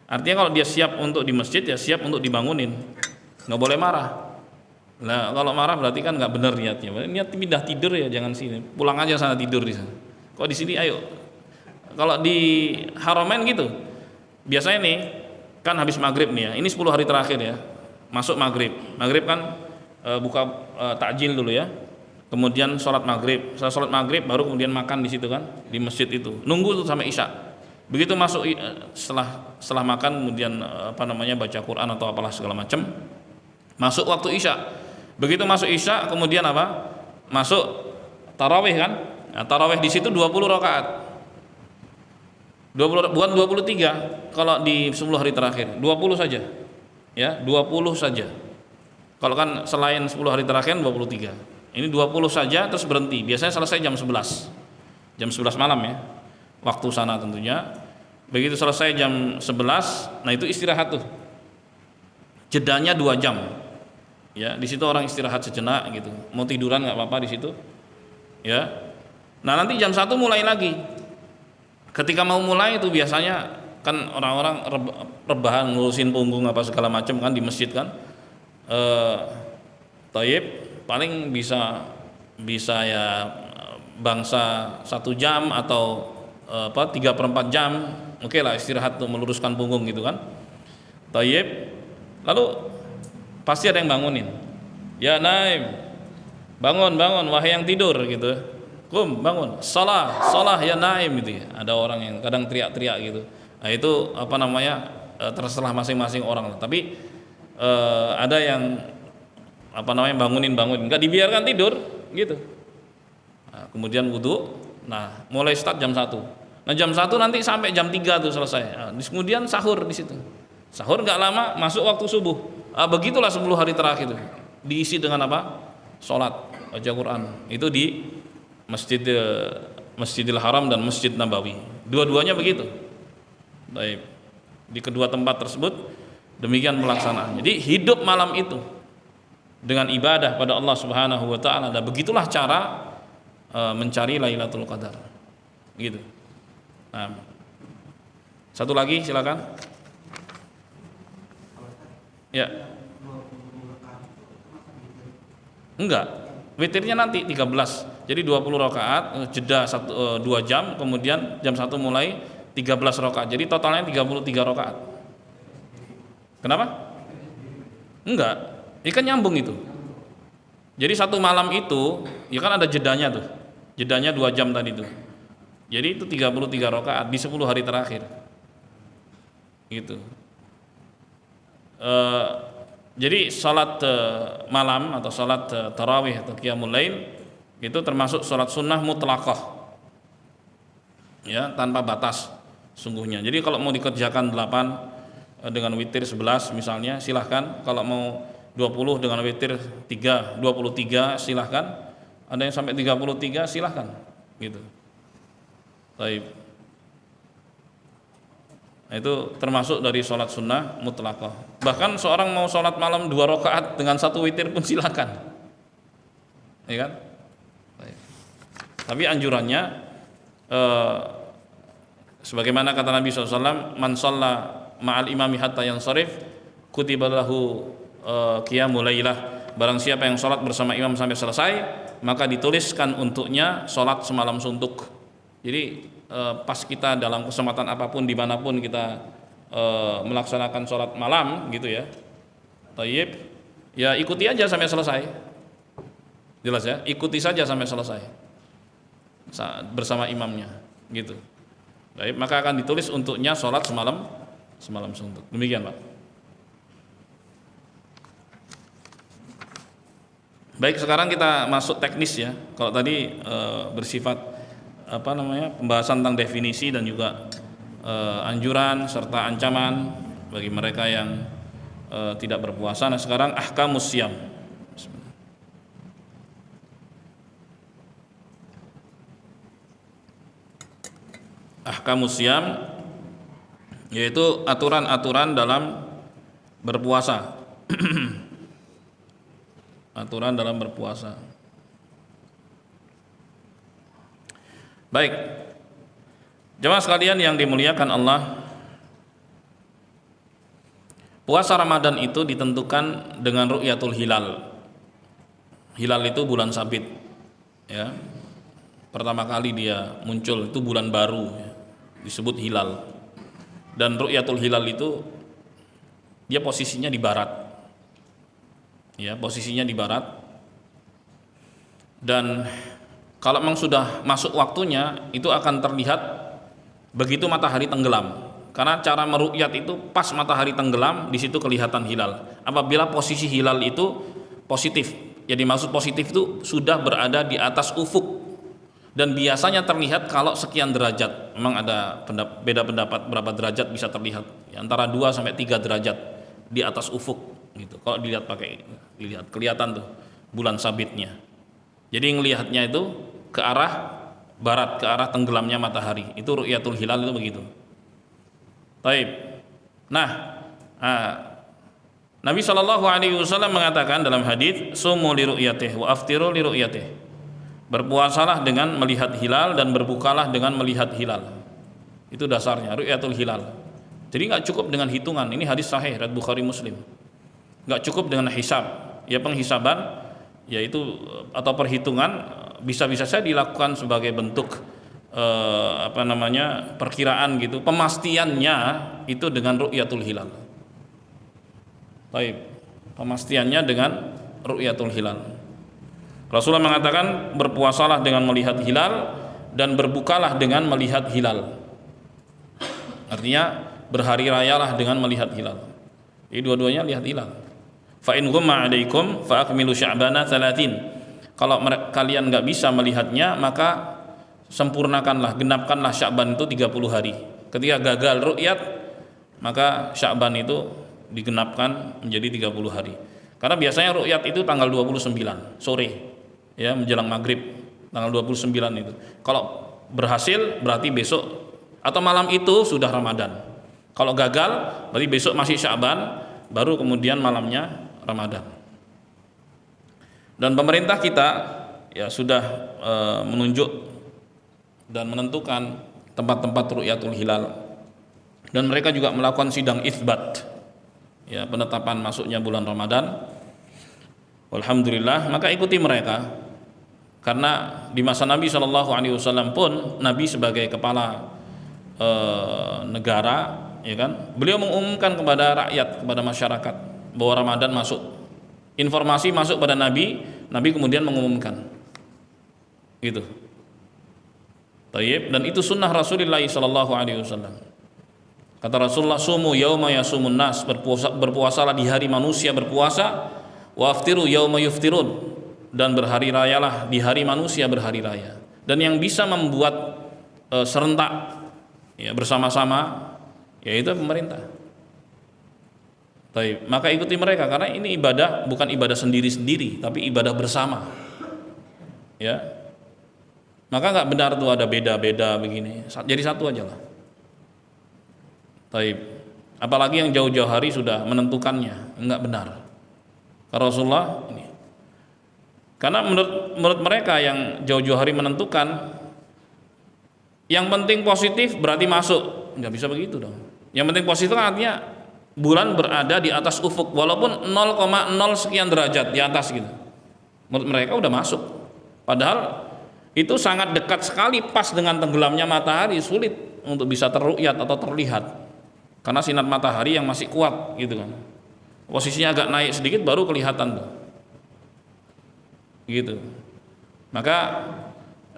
Artinya kalau dia siap untuk di masjid ya siap untuk dibangunin. Nggak boleh marah. Nah kalau marah berarti kan nggak benar niatnya. Niat pindah tidur ya jangan sini. Pulang aja sana tidur di sana. Kok di sini ayo. Kalau di Haramain gitu. Biasanya nih kan habis maghrib nih ya. Ini 10 hari terakhir ya. Masuk maghrib. Maghrib kan buka takjil dulu ya. Kemudian sholat maghrib. Setelah sholat maghrib baru kemudian makan di situ kan di masjid itu. Nunggu tuh sampai isya. Begitu masuk setelah makan kemudian baca Quran atau apalah segala macam. Masuk waktu isya. Begitu masuk isya kemudian apa? Masuk tarawih kan? Nah, tarawih di situ 20 rakaat. 20 bukan 23 kalau di 10 hari terakhir. 20 saja. Ya, 20 saja. Kalau kan selain 10 hari terakhir 23. Ini 20 saja terus berhenti. Biasanya selesai jam 11. Jam 11 malam ya. Waktu sana tentunya. Begitu selesai jam 11, nah itu istirahat tuh. Jedanya 2 jam. Ya, di situ orang istirahat sejenak gitu. Mau tiduran nggak apa-apa di situ. Ya. Nah, nanti jam 1 mulai lagi. Ketika mau mulai itu biasanya kan orang-orang rebahan ngurusin punggung apa segala macam kan di masjid kan. Taib paling bisa ya bangsa 1 jam atau 3/4 jam. Oke lah istirahat tuh meluruskan punggung gitu kan. Taib lalu pasti ada yang bangunin. Ya Naim, bangun wahai yang tidur gitu. Kum bangun, salah ya Naim gitu ya. Ada orang yang kadang teriak-teriak gitu. Nah itu terserah masing-masing orang. Tapi ada yang bangunin, nggak dibiarkan tidur gitu. Nah, kemudian wudhu. Nah mulai start jam 1. Nah jam 1 nanti sampai jam 3 tuh selesai. Nah, kemudian sahur di situ. Sahur nggak lama masuk waktu subuh. Begitulah 10 hari terakhir diisi dengan apa? Sholat, baca Quran. Itu di Masjidil Haram dan Masjid Nabawi. Dua-duanya begitu. Baik. Di kedua tempat tersebut demikian pelaksanaan. Jadi hidup malam itu dengan ibadah pada Allah Subhanahu wa taala. Dan begitulah cara mencari Lailatul Qadar. Gitu. Nah. Satu lagi silakan. Ya. Enggak. Witirnya nanti 13. Jadi 20 rakaat, jeda 2 jam, kemudian jam 1 mulai 13 rakaat. Jadi totalnya 33 rakaat. Kenapa? Enggak. Ikan nyambung itu. Jadi 1 malam itu, ya kan ada jedanya tuh. Jedanya 2 jam tadi tuh. Jadi itu 33 rakaat di 10 hari terakhir. Gitu. Jadi salat malam atau salat tarawih atau qiyamul lail itu termasuk salat sunnah mutlaqah, ya tanpa batas sungguhnya. Jadi kalau mau dikerjakan 8 dengan witir 11 misalnya silahkan. Kalau mau 20 dengan witir 23 silahkan. Ada yang sampai 33 silahkan gitu. Baik. Itu termasuk dari sholat sunnah mutlaqah. Bahkan seorang mau sholat malam 2 rakaat dengan 1 witir pun silakan, ya kan? Tapi anjurannya sebagaimana kata Nabi SAW, man shalla ma'al imami hatta yansharif kutiba lahu qiyamul lailah. Barang siapa yang sholat bersama imam sampai selesai, maka dituliskan untuknya sholat semalam suntuk. Jadi pas kita dalam kesempatan apapun dimanapun kita melaksanakan sholat malam gitu ya, tayyib, ya ikuti aja sampai selesai, jelas ya, ikuti saja sampai selesai bersama imamnya gitu. Baik, maka akan ditulis untuknya sholat semalam suntuk. Demikian Pak. Baik, sekarang kita masuk teknis ya. Kalau tadi bersifat pembahasan tentang definisi dan juga anjuran serta ancaman bagi mereka yang tidak berpuasa. Nah sekarang ahkamus siyam. ahkamus siyam, yaitu aturan-aturan dalam berpuasa. Aturan dalam berpuasa. Baik, jemaah sekalian yang dimuliakan Allah, puasa Ramadan itu ditentukan dengan ru'yatul hilal. Hilal itu bulan sabit, ya. Pertama kali dia muncul itu bulan baru, ya, disebut hilal. Dan ru'yatul hilal itu dia posisinya di barat, ya, posisinya di barat. Dan kalau memang sudah masuk waktunya, itu akan terlihat begitu matahari tenggelam. Karena cara meru'yat itu pas matahari tenggelam, di situ kelihatan hilal. Apabila posisi hilal itu positif, jadi maksud positif itu sudah berada di atas ufuk. Dan biasanya terlihat kalau sekian derajat. Memang ada beda pendapat berapa derajat bisa terlihat, ya, antara 2 sampai 3 derajat di atas ufuk gitu. Kalau dilihat kelihatan tuh bulan sabitnya. Jadi ngelihatnya itu ke arah barat, ke arah tenggelamnya matahari. Itu ru'yatul hilal itu begitu. Baik. Nah, Nabi SAW mengatakan dalam hadis, "Sumu li ru'yatih wa aftiru li ru'yatih." Berpuasalah dengan melihat hilal dan berbukalah dengan melihat hilal. Itu dasarnya ru'yatul hilal. Jadi nggak cukup dengan hitungan. Ini hadis sahih riwayat Bukhari Muslim. Nggak cukup dengan hisab. Ya, penghisaban yaitu atau perhitungan bisa-bisa saja dilakukan sebagai bentuk perkiraan gitu. Pemastiannya itu dengan ru'yatul hilal. Baik, pemastiannya dengan ru'yatul hilal. Rasulullah mengatakan berpuasalah dengan melihat hilal dan berbukalah dengan melihat hilal. Artinya berhari rayalah dengan melihat hilal. Jadi dua-duanya lihat hilal. Fa in ghumma 'alaikum fa akmilu sya'bana 30. Kalau kalian enggak bisa melihatnya, maka sempurnakanlah, genapkanlah Sya'ban itu 30 hari. Ketika gagal ru'yat, maka Sya'ban itu digenapkan menjadi 30 hari. Karena biasanya ru'yat itu tanggal 29 sore. Ya, menjelang maghrib tanggal 29 itu. Kalau berhasil berarti besok atau malam itu sudah Ramadan. Kalau gagal berarti besok masih Sya'ban, baru kemudian malamnya Ramadan. Dan pemerintah kita ya sudah menunjuk dan menentukan tempat-tempat ru'yatul hilal. Dan mereka juga melakukan sidang itsbat, ya, penetapan masuknya bulan Ramadan. Alhamdulillah, maka ikuti mereka, karena di masa Nabi SAW pun Nabi sebagai kepala negara, ya kan, beliau mengumumkan kepada rakyat, kepada masyarakat bahwa Ramadan masuk. Informasi masuk pada Nabi, Nabi kemudian mengumumkan, gitu. Tayyib, dan itu sunnah Rasulullah SAW. Kata Rasulullah, "Sumu yauma yasumun nas." Berpuasalah di hari manusia berpuasa. Wa aftiru yauma yuftirun, dan berhari rayalah di hari manusia berhari raya. Dan yang bisa membuat serentak, ya, bersama-sama, yaitu pemerintah. Baik, maka ikuti mereka, karena ini ibadah, bukan ibadah sendiri-sendiri, tapi ibadah bersama. Ya, maka nggak benar tuh ada beda-beda begini. Jadi satu aja lah. Baik, apalagi yang jauh-jauh hari sudah menentukannya, nggak benar. Karena Rasulullah ini, karena menurut mereka yang jauh-jauh hari menentukan, yang penting positif berarti masuk. Nggak bisa begitu dong. Yang penting positif artinya bulan berada di atas ufuk, walaupun 0,0 sekian derajat di atas gitu. Menurut mereka udah masuk. Padahal itu sangat dekat sekali pas dengan tenggelamnya matahari, sulit untuk bisa terru'yat atau terlihat. Karena sinar matahari yang masih kuat gitu kan. Posisinya agak naik sedikit baru kelihatan tuh. Gitu. Maka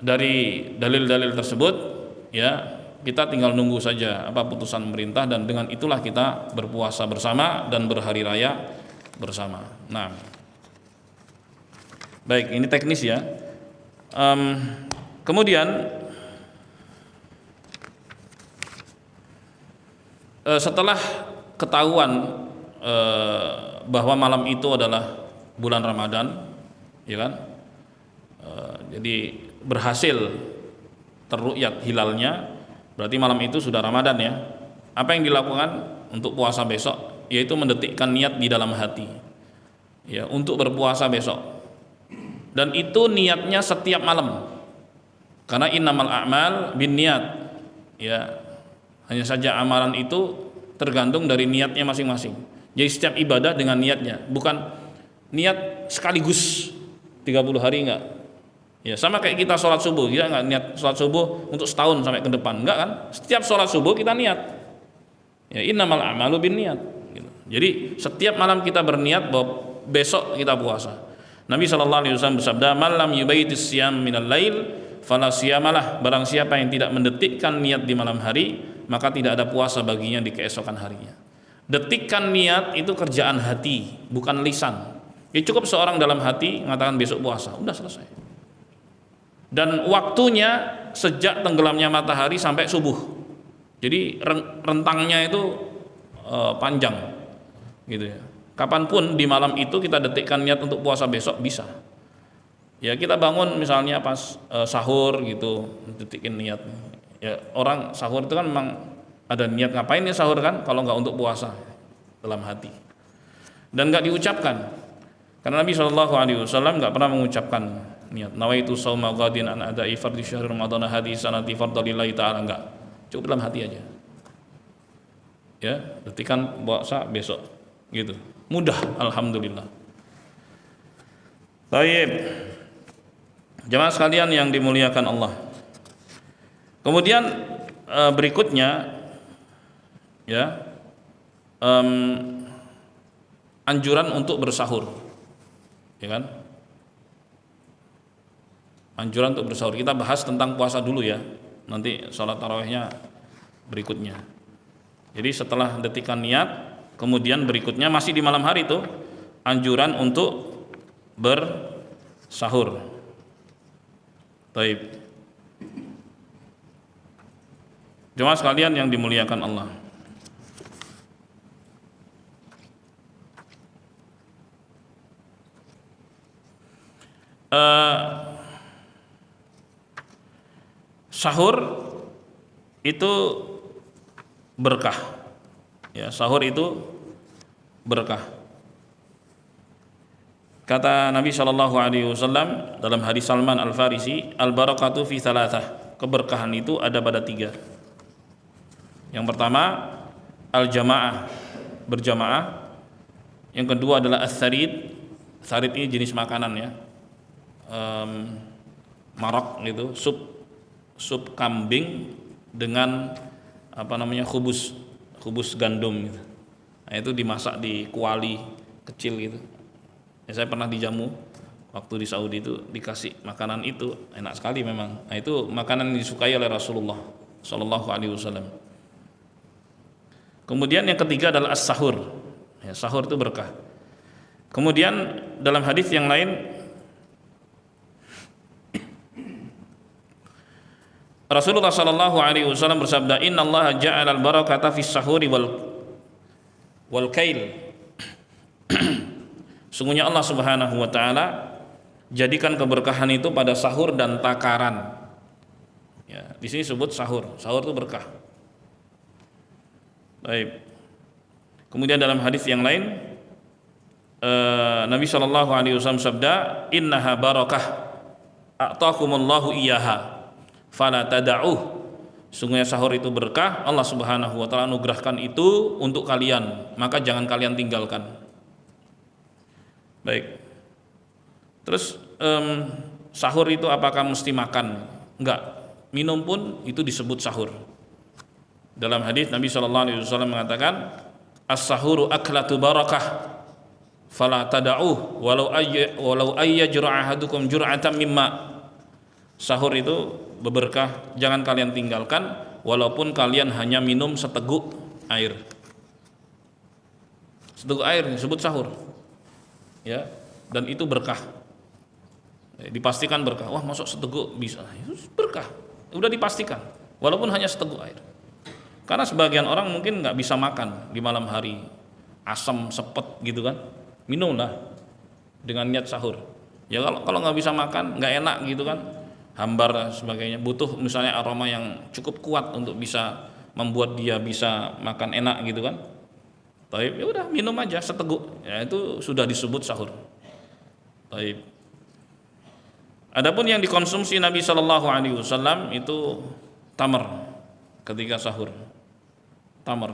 dari dalil-dalil tersebut, ya, kita tinggal nunggu saja apa putusan pemerintah, dan dengan itulah kita berpuasa bersama dan berhari raya bersama. Nah, baik, ini teknis ya. Kemudian setelah ketahuan bahwa malam itu adalah bulan Ramadan, ya kan, jadi berhasil terru'yat hilalnya, Berarti malam itu sudah Ramadan ya. Apa yang dilakukan untuk puasa besok? Yaitu mendetikkan niat di dalam hati. Ya, untuk berpuasa besok. Dan itu niatnya setiap malam. Karena innamal a'mal binniyat. Ya. Hanya saja amalan itu tergantung dari niatnya masing-masing. Jadi setiap ibadah dengan niatnya, bukan niat sekaligus 30 hari enggak. Ya, sama kayak kita sholat subuh, kita enggak niat sholat subuh untuk setahun sampai ke depan, enggak kan? Setiap sholat subuh kita niat. Ya, innamal a'malu binniyat. Gitu. Jadi setiap malam kita berniat bahwa besok kita puasa. Nabi SAW bersabda, "Man lam yubaitis siyam minal lail fala siyamalah." Barang siapa yang tidak mendetikkan niat di malam hari, maka tidak ada puasa baginya di keesokan harinya. Detikkan niat itu kerjaan hati, bukan lisan. Ya cukup seorang dalam hati mengatakan besok puasa, udah selesai. Dan waktunya sejak tenggelamnya matahari sampai subuh. Jadi rentangnya itu panjang, gitu ya. Kapanpun di malam itu kita detikkan niat untuk puasa besok bisa. Ya kita bangun misalnya pas sahur gitu, detikin niat. Ya orang sahur itu kan memang ada niat, ngapain ya sahur kan kalau nggak untuk puasa dalam hati. Dan nggak diucapkan. Karena Nabi SAW nggak pernah mengucapkan niat nawaitu shauma ghadin an ada'i fardhi syahr ramadhana hadhihi sanati fardalillahi ta'ala, enggak. Cukup dalam hati aja. Ya, detikan puasa besok gitu. Mudah, alhamdulillah. Baik. Jemaah sekalian yang dimuliakan Allah. Kemudian berikutnya ya, anjuran untuk bersahur. Ya kan? Anjuran untuk bersahur. Kita bahas tentang puasa dulu ya. Nanti sholat tarawihnya berikutnya. Jadi setelah detikan niat, kemudian berikutnya masih di malam hari itu anjuran untuk bersahur. Baik. Jemaah sekalian yang dimuliakan Allah. Sahur itu berkah. Ya, sahur itu berkah. Kata Nabi SAW dalam hadis Salman Al-Farisi, al-barakatu fi thalathah. Keberkahan itu ada pada 3. Yang pertama al-jamaah, berjamaah. Yang kedua adalah as-sarid. Sarid ini jenis makanan ya, marok gitu, sup kambing dengan apa namanya, khubus gandum gitu. Nah, itu dimasak di kuali kecil gitu. Ya, saya pernah dijamu waktu di Saudi itu, dikasih makanan itu, enak sekali memang. Nah, itu makanan yang disukai oleh Rasulullah Shallallahu Alaihi Wasallam. Kemudian yang ketiga adalah as-sahur. Ya, sahur itu berkah. Kemudian dalam hadis yang lain Rasulullah Shallallahu Alaihi Wasallam bersabda, Inna Allah ja'ala al-barakata fis sahuri wal kail. Sungguhnya Allah Subhanahu Wa Taala jadikan keberkahan itu pada sahur dan takaran. Ya, di sini sebut sahur. Sahur itu berkah. Baik. Kemudian dalam hadis yang lain Nabi Shallallahu Alaihi Wasallam sabda, Innaha barakah, a'taakumullahu iyyaha, fala tada'uh. Sungguhnya sahur itu berkah, Allah Subhanahu Wa Taala anugerahkan itu untuk kalian, maka jangan kalian tinggalkan. Baik. Terus sahur itu apakah mesti makan? Enggak. Minum pun itu disebut sahur. Dalam hadis Nabi Shallallahu Alaihi Wasallam mengatakan, as-sahuru aklatu barakah, fala tada'uh walau ayyajra ahadukum jur'atan mimma. Sahur itu berberkah, jangan kalian tinggalkan walaupun kalian hanya minum seteguk air. Seteguk air disebut sahur. Ya, dan itu berkah. Dipastikan berkah. Wah, masuk seteguk bisa. Itu berkah. Udah dipastikan walaupun hanya seteguk air. Karena sebagian orang mungkin nggak bisa makan di malam hari, asam sepet gitu kan, minumlah dengan niat sahur. Ya kalau nggak bisa makan, nggak enak gitu kan, hambar dan sebagainya, butuh misalnya aroma yang cukup kuat untuk bisa membuat dia bisa makan enak gitu kan. Taib, ya udah minum aja seteguk, ya itu sudah disebut sahur. Taib. Adapun yang dikonsumsi Nabi Shallallahu Alaihi Wasallam itu tamar ketika sahur, tamar.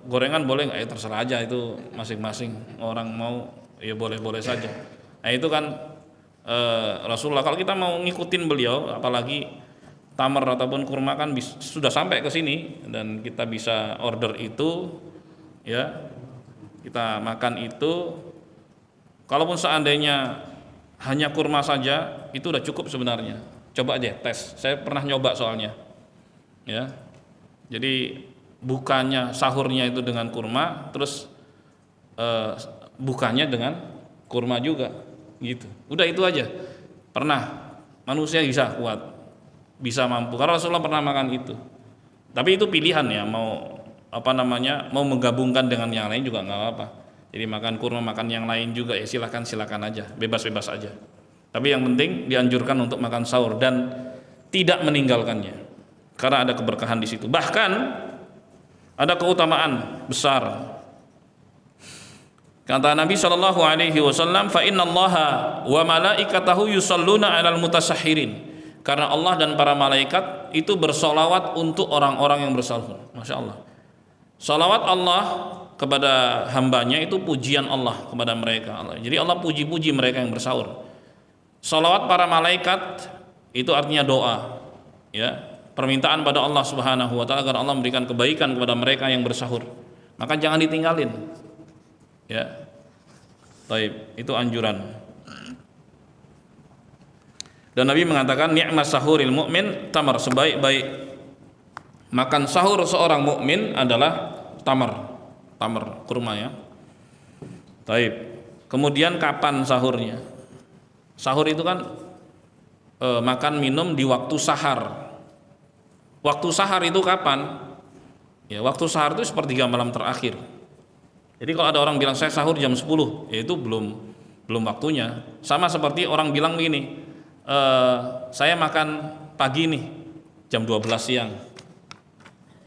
Gorengan boleh nggak? Ya terserah aja, itu masing-masing orang mau ya boleh-boleh saja. Nah itu kan Rasulullah, kalau kita mau ngikutin beliau, apalagi tamar ataupun kurma kan sudah sampai ke sini dan kita bisa order itu, ya kita makan itu. Kalaupun seandainya hanya kurma saja itu udah cukup sebenarnya. Coba aja tes, saya pernah nyoba soalnya, ya. Jadi bukannya sahurnya itu dengan kurma, terus bukanya dengan kurma juga, gitu. Udah itu aja. Pernah, manusia bisa kuat, bisa mampu. Karena Rasulullah pernah makan itu. Tapi itu pilihan ya, mau mau menggabungkan dengan yang lain juga nggak apa-apa. Jadi makan kurma, makan yang lain juga ya silakan aja, bebas aja. Tapi yang penting dianjurkan untuk makan sahur dan tidak meninggalkannya, karena ada keberkahan di situ. Bahkan ada keutamaan besar. Kata Nabi Shallallahu Alaihi Wasallam, fa inna Allaha wa malaikatahu yusalluna 'alal mutasahhirin. Karena Allah dan para malaikat itu bersolawat untuk orang-orang yang bersahur. Masya Allah. Salawat Allah kepada hambanya itu pujian Allah kepada mereka. Jadi Allah puji-puji mereka yang bersahur. Salawat para malaikat itu artinya doa, ya, permintaan pada Allah Subhanahu wa taala agar Allah memberikan kebaikan kepada mereka yang bersahur. Maka jangan ditinggalin. Ya. Baik, itu anjuran. Dan Nabi mengatakan ni'mas sahuril mu'min tamar, sebaik-baik makan sahur seorang mukmin adalah tamar kurma ya. Baik. Kemudian kapan sahurnya? Sahur itu kan makan minum di waktu sahar. Waktu sahar itu kapan? Ya, waktu sahar itu sepertiga malam terakhir. Jadi kalau ada orang bilang saya sahur jam 10, ya itu belum waktunya. Sama seperti orang bilang begini, saya makan pagi nih jam 12 siang.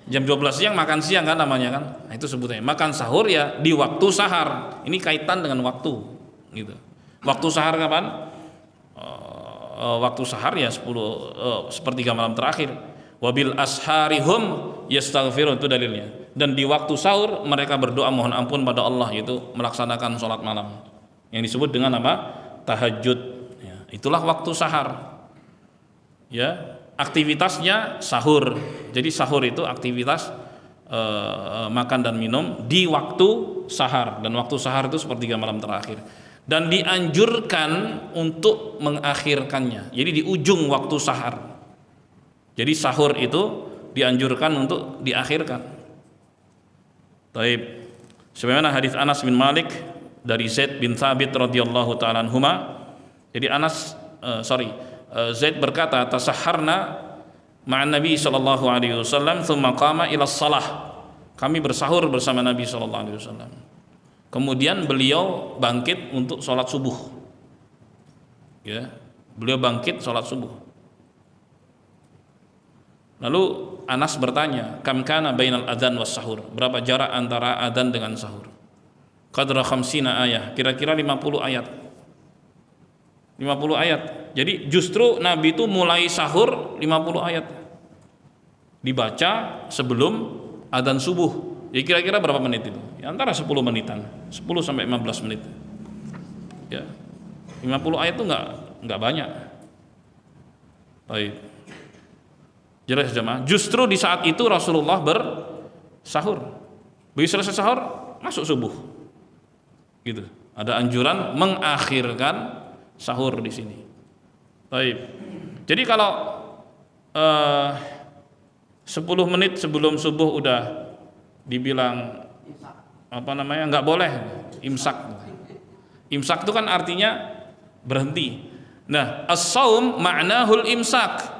Jam 12 siang makan siang kan namanya kan. Nah, itu sebutnya. Makan sahur ya di waktu sahar. Ini kaitan dengan waktu gitu. Waktu sahar kapan? Waktu sahar ya 10 sepertiga malam terakhir. Wabil asharihum yastaghfirun, itu dalilnya. Dan di waktu sahur mereka berdoa mohon ampun pada Allah, yaitu melaksanakan sholat malam yang disebut dengan apa? Tahajud ya, itulah waktu sahar ya, aktivitasnya sahur. Jadi sahur itu aktivitas makan dan minum di waktu sahar, dan waktu sahar itu sepertiga malam terakhir, dan dianjurkan untuk mengakhirkannya, jadi di ujung waktu sahar. Jadi sahur itu dianjurkan untuk diakhirkan. Taib. Sebagaimana hadis Anas bin Malik dari Zaid bin Thabit radhiyallahu taala anhuma. Jadi Zaid berkata, tasahharna ma'an Nabi sallallahu alaihi wasallam thumma qama ila shalah. Kami bersahur bersama Nabi sallallahu alaihi wasallam. Kemudian beliau bangkit untuk sholat subuh. Ya, beliau bangkit sholat subuh. Lalu Anas bertanya, kam kana bainal adzan was sahur? Berapa jarak antara adzan dengan sahur? Qadra khamsina ayah, kira-kira 50 ayat. 50 ayat. Jadi justru Nabi itu mulai sahur 50 ayat. Dibaca sebelum adzan subuh. Ya kira-kira berapa menit itu? Ya, antara 10 menitan, 10 sampai 15 menit. Ya. 50 ayat itu enggak banyak. Baik. Jelas jemaah. Justru di saat itu Rasulullah bersahur. Begitu selesai sahur, masuk subuh. Gitu. Ada anjuran mengakhirkan sahur di sini. Baik. Jadi kalau 10 menit sebelum subuh udah dibilang nggak boleh imsak. Imsak itu kan artinya berhenti. Nah, as-saum ma'nahul imsak.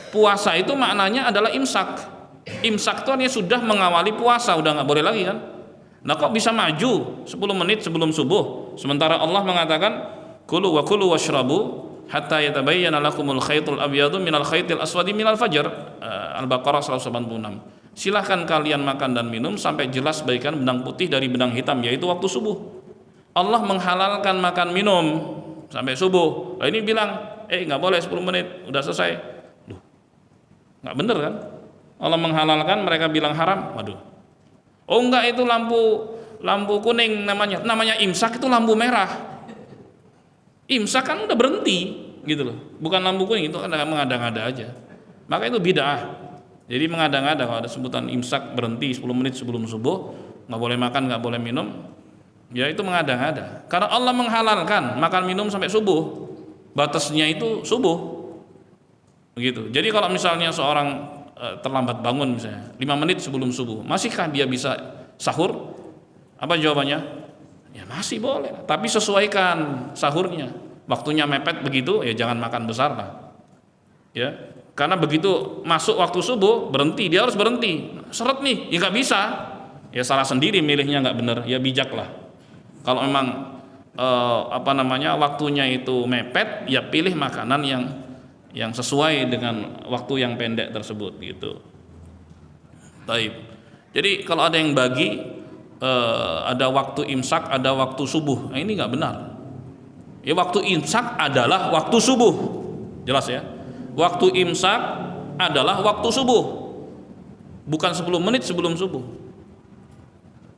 Puasa itu maknanya adalah imsak. Imsak itu artinya sudah mengawali puasa, udah nggak boleh lagi kan. Nah kok bisa maju 10 menit sebelum subuh, sementara Allah mengatakan kulu washrabu hatta yatabayyana lakumul khaytul abyadu minal khaytil aswadi minal fajr. Al-Baqarah 186. Silahkan kalian makan dan minum sampai jelas bagaikan benang putih dari benang hitam, yaitu waktu subuh. Allah menghalalkan makan minum sampai subuh. Nah, ini bilang, nggak boleh 10 menit, udah selesai. Duh, nggak bener kan? Allah menghalalkan, mereka bilang haram. Waduh. Oh enggak, itu lampu kuning namanya imsak, itu lampu merah. Imsak kan udah berhenti gitu loh, bukan lampu kuning, itu kan mengada-ngada aja. Maka itu bid'ah. Jadi mengada-ngada kalau ada sebutan imsak berhenti 10 menit sebelum subuh, nggak boleh makan, nggak boleh minum, ya itu mengada-ngada. Karena Allah menghalalkan makan minum sampai subuh, batasnya itu subuh, begitu. Jadi kalau misalnya seorang terlambat bangun misalnya 5 menit sebelum subuh, masihkah dia bisa sahur? Apa jawabannya? Ya masih boleh, tapi sesuaikan sahurnya. Waktunya mepet begitu, ya jangan makan besar lah. Ya, karena begitu masuk waktu subuh berhenti, dia harus berhenti. Seret nih, ya nggak bisa. Ya salah sendiri milihnya nggak bener, ya bijak lah. Kalau memang waktunya itu mepet, ya pilih makanan yang sesuai dengan waktu yang pendek tersebut gitu. Taib. Jadi kalau ada yang bagi ada waktu imsak, ada waktu subuh, nah, ini nggak benar. Ya waktu imsak adalah waktu subuh, jelas ya. Waktu imsak adalah waktu subuh, bukan 10 menit sebelum subuh.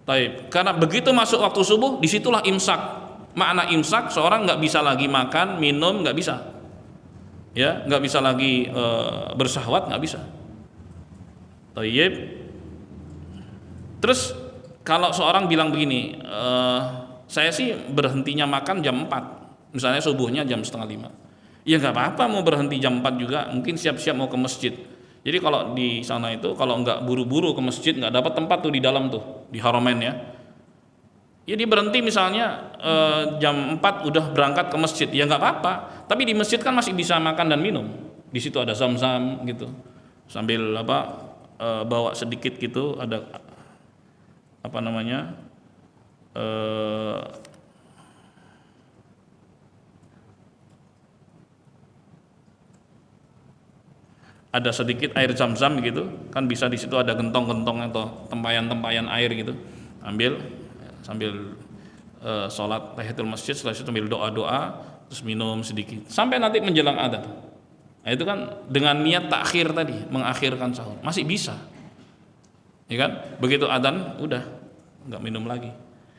Taib. Karena begitu masuk waktu subuh, disitulah imsak. Makna imsak, seorang nggak bisa lagi makan, minum, nggak bisa. Ya, nggak bisa lagi bersahwat, nggak bisa. Taib. Terus kalau seorang bilang begini, saya sih berhentinya makan jam 4, misalnya subuhnya jam setengah 5. Ya nggak apa-apa mau berhenti jam 4 juga, mungkin siap-siap mau ke masjid. Jadi kalau di sana itu kalau nggak buru-buru ke masjid, nggak dapat tempat tuh di dalam tuh, di Haramain ya. Ya dia berhenti misalnya jam 4 udah berangkat ke masjid, ya nggak apa-apa. Tapi di masjid kan masih bisa makan dan minum. Di situ ada zam-zam gitu, sambil bawa sedikit gitu, ada ada sedikit air zam-zam gitu kan, bisa di situ ada gentong-gentong atau tempayan-tempayan air gitu, ambil sambil sholat tahiyatul masjid, setelah itu sambil doa-doa, terus minum sedikit sampai nanti menjelang adzan. Nah itu kan dengan niat takhir tadi, mengakhirkan sahur, masih bisa. Ya kan? Begitu adzan udah nggak minum lagi.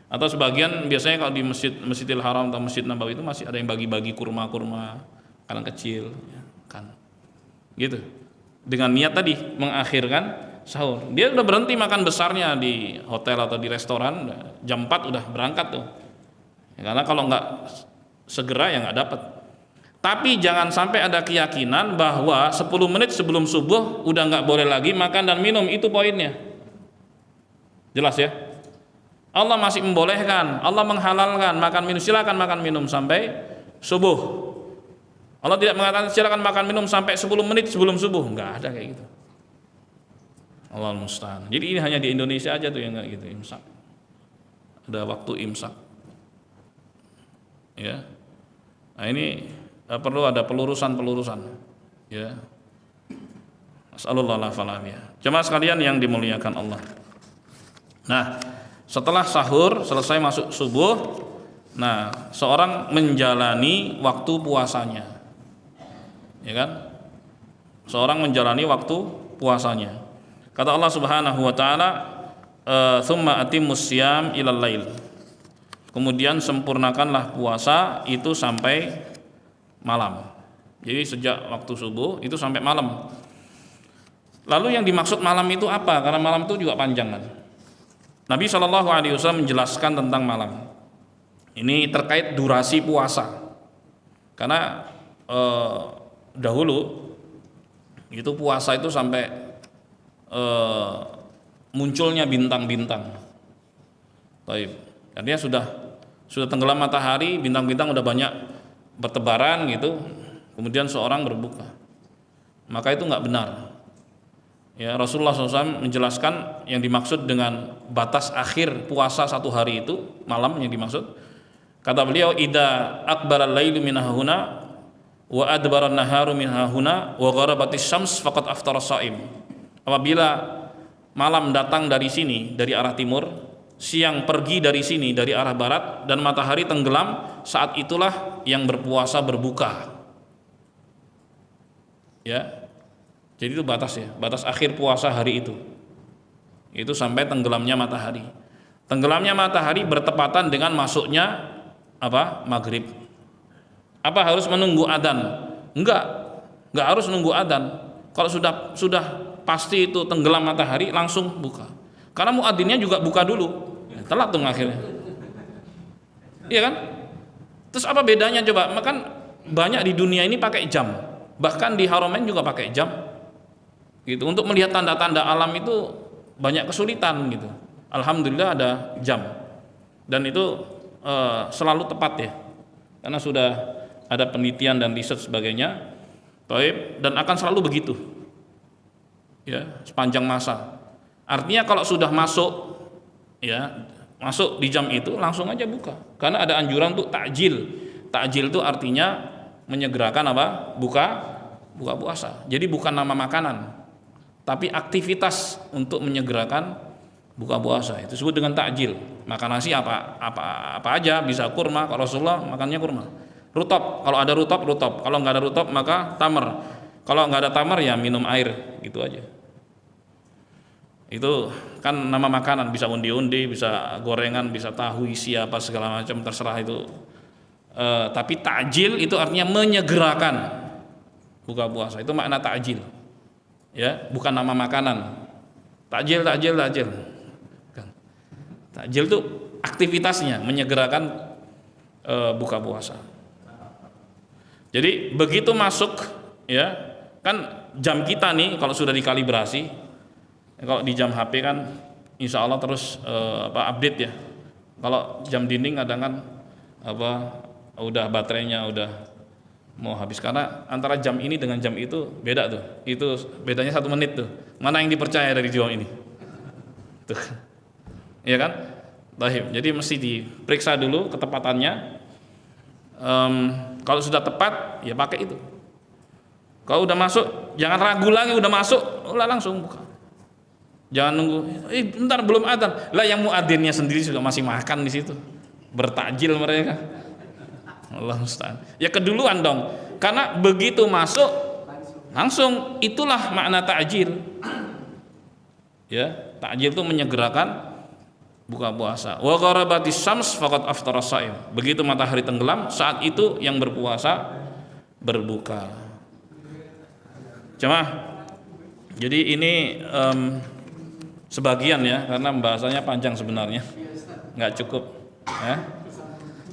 Atau sebagian biasanya kalau di Masjidil Haram atau Masjid Nabawi itu masih ada yang bagi-bagi kurma-kurma kalang kecil, ya kan? Gitu. Dengan niat tadi mengakhirkan sahur. Dia udah berhenti makan besarnya di hotel atau di restoran, jam 4 udah berangkat tuh. Ya, karena kalau nggak segera ya nggak dapat. Tapi jangan sampai ada keyakinan bahwa 10 menit sebelum subuh udah nggak boleh lagi makan dan minum, itu poinnya. Jelas ya? Allah masih membolehkan, Allah menghalalkan makan minum, silakan makan minum sampai subuh. Allah tidak mengatakan silakan makan minum sampai 10 menit sebelum subuh, enggak ada kayak gitu. Allah musta'an. Jadi ini hanya di Indonesia aja tuh yang enggak gitu, imsak. Ada waktu imsak. Ya. Nah, ini perlu ada pelurusan. Ya. Nasallallahu alaihi. Jemaah sekalian yang dimuliakan Allah. Nah, setelah sahur selesai masuk subuh, nah seorang menjalani waktu puasanya, ya kan? Seorang menjalani waktu puasanya. Kata Allah Subhanahu wa taala, "Tsumma atimmus syiyam ilal lail." Kemudian sempurnakanlah puasa itu sampai malam. Jadi sejak waktu subuh itu sampai malam. Lalu yang dimaksud malam itu apa? Karena malam itu juga panjang kan. Nabi SAW menjelaskan tentang malam. Ini terkait durasi puasa. Karena dahulu itu puasa itu sampai munculnya bintang-bintang. Baik. Artinya sudah tenggelam matahari, bintang-bintang udah banyak bertebaran gitu. Kemudian seorang berbuka. Maka itu nggak benar. Ya, Rasulullah SAW menjelaskan yang dimaksud dengan batas akhir puasa satu hari itu malam yang dimaksud Kata beliau, idza aqbala al-lailu min hahuna wa adbara an-naharu min hahuna wa gharabatis syams faqad aftara shaim. Apabila malam datang dari sini, dari arah timur, siang pergi dari sini, dari arah barat, dan matahari tenggelam, saat itulah yang berpuasa berbuka. Ya, jadi itu batas ya, batas akhir puasa hari itu. Itu sampai tenggelamnya matahari. Tenggelamnya matahari bertepatan dengan masuknya apa? Maghrib. Apa harus menunggu adzan? Enggak harus nunggu adzan. Kalau sudah pasti itu tenggelam matahari, langsung buka. Karena muadzinnya juga buka dulu. Telat tuh akhirnya. Iya kan? Terus apa bedanya coba? Makan banyak di dunia ini pakai jam. Bahkan di Haramain juga pakai jam. Gitu. Untuk melihat tanda-tanda alam itu banyak kesulitan gitu. Alhamdulillah ada jam. Dan itu selalu tepat ya. Karena sudah ada penelitian dan riset sebagainya. Dan akan selalu begitu. Ya, sepanjang masa. Artinya kalau sudah masuk ya, masuk di jam itu langsung aja buka. Karena ada anjuran untuk takjil. Takjil itu artinya menyegerakan apa? Buka puasa. Jadi bukan nama makanan, tapi aktivitas untuk menyegerakan buka puasa. Itu disebut dengan takjil. Makan nasi apa aja, bisa kurma. Kalau Rasulullah makannya kurma. Rutab, kalau ada rutab. Kalau nggak ada rutab maka tamar. Kalau nggak ada tamar ya minum air, gitu aja. Itu kan nama makanan, bisa undi-undi, bisa gorengan, bisa tahu isi apa segala macam, terserah itu. Tapi takjil itu artinya menyegerakan buka puasa. Itu makna takjil. Ya, bukan nama makanan. Takjil. Takjil itu aktivitasnya menyegerakan buka puasa. Jadi begitu masuk ya, kan jam kita nih kalau sudah dikalibrasi, kalau di jam HP kan insya Allah terus update ya. Kalau jam dinding kadang kan udah baterainya udah mau habis, karena antara jam ini dengan jam itu beda tuh. Itu bedanya 1 menit tuh. Mana yang dipercaya dari jam ini? Tuh. Iya kan? Baik. Jadi mesti diperiksa dulu ketepatannya. Kalau sudah tepat ya pakai itu. Kalau udah masuk jangan ragu lagi, udah masuk langsung buka. Jangan nunggu, bentar belum adzan. Lah yang muadzinnya sendiri juga masih makan di situ. Bertakjil mereka. Allah musta'an. Ya keduluan dong. Karena begitu masuk langsung, itulah makna takjil. Ya, takjil itu menyegerakan buka puasa. Wa gharabatis syams faqad aftara shaim. Begitu matahari tenggelam, saat itu yang berpuasa berbuka. Jemaah. Jadi ini sebagian ya, karena pembahasannya panjang sebenarnya, nggak cukup. Ya.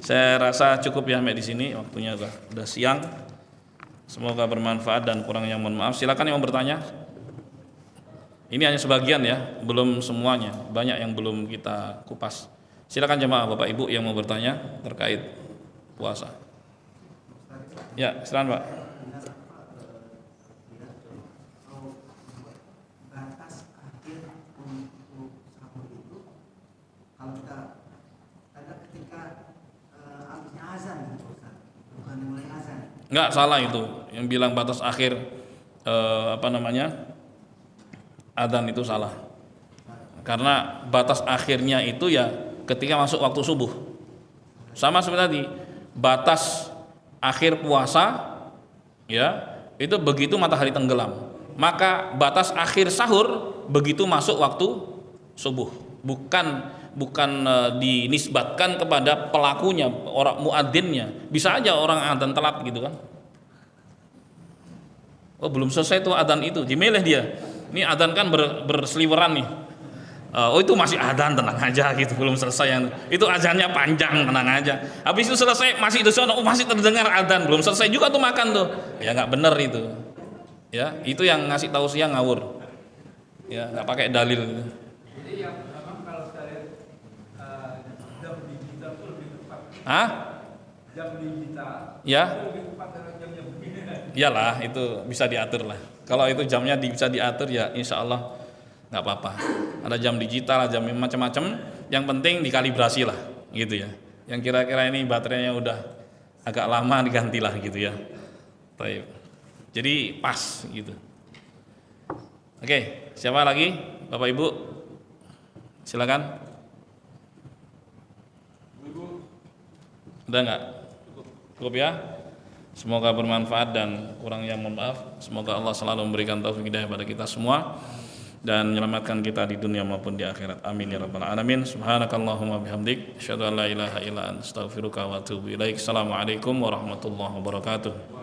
Saya rasa cukup ya sampai di sini, waktunya udah siang. Semoga bermanfaat dan kurangnya mohon maaf. Silakan yang mau bertanya. Ini hanya sebagian ya, belum semuanya. Banyak yang belum kita kupas. Silakan jemaah Bapak Ibu yang mau bertanya terkait puasa. Ya, silakan Pak. Enggak, salah itu. Yang bilang batas akhir adzan itu salah. Karena batas akhirnya itu ya ketika masuk waktu subuh. Sama seperti tadi, batas akhir puasa ya itu begitu matahari tenggelam. Maka batas akhir sahur begitu masuk waktu subuh. Bukan dinisbatkan kepada pelakunya, orang muadzinnya. Bisa aja orang adzan telat gitu kan. Oh, belum selesai tuh adzan itu, dimilih dia. Ini adzan kan berseliweran nih. Oh, itu masih adzan, tenang aja gitu, belum selesai yang itu, adzannya panjang, tenang aja. Habis itu selesai masih di sana, masih terdengar adzan, belum selesai juga tuh makan tuh. Ya nggak bener itu. Ya, itu yang ngasih tahu siang ngawur. Ya, nggak pakai dalil gitu.
Jadi yang kalau saya jam digital itu lebih tepat.
Hah?
Jam digital
Ya.
itu lebih tepat dari jamnya begini.
Iyalah, itu bisa diatur lah. Kalau itu jamnya bisa diatur ya insya Allah nggak apa-apa. Ada jam digital, jam macam-macam. Yang penting dikalibrasi lah, gitu ya. yang kira-kira ini baterainya udah agak lama digantilah gitu ya. Baik. Jadi pas gitu. Oke, siapa lagi? Bapak Ibu? Silakan. Udah enggak? Cukup ya? Semoga bermanfaat dan kurangnya mohon maaf. Semoga Allah selalu memberikan taufik hidayah pada kita semua dan menyelamatkan kita di dunia maupun di akhirat. Amin ya rabbal alamin. Subhanakallahumma bihamdik, asyhadu an la ilaha illa anta, astaghfiruka wa atubu ilaik. Assalamualaikum warahmatullahi wabarakatuh.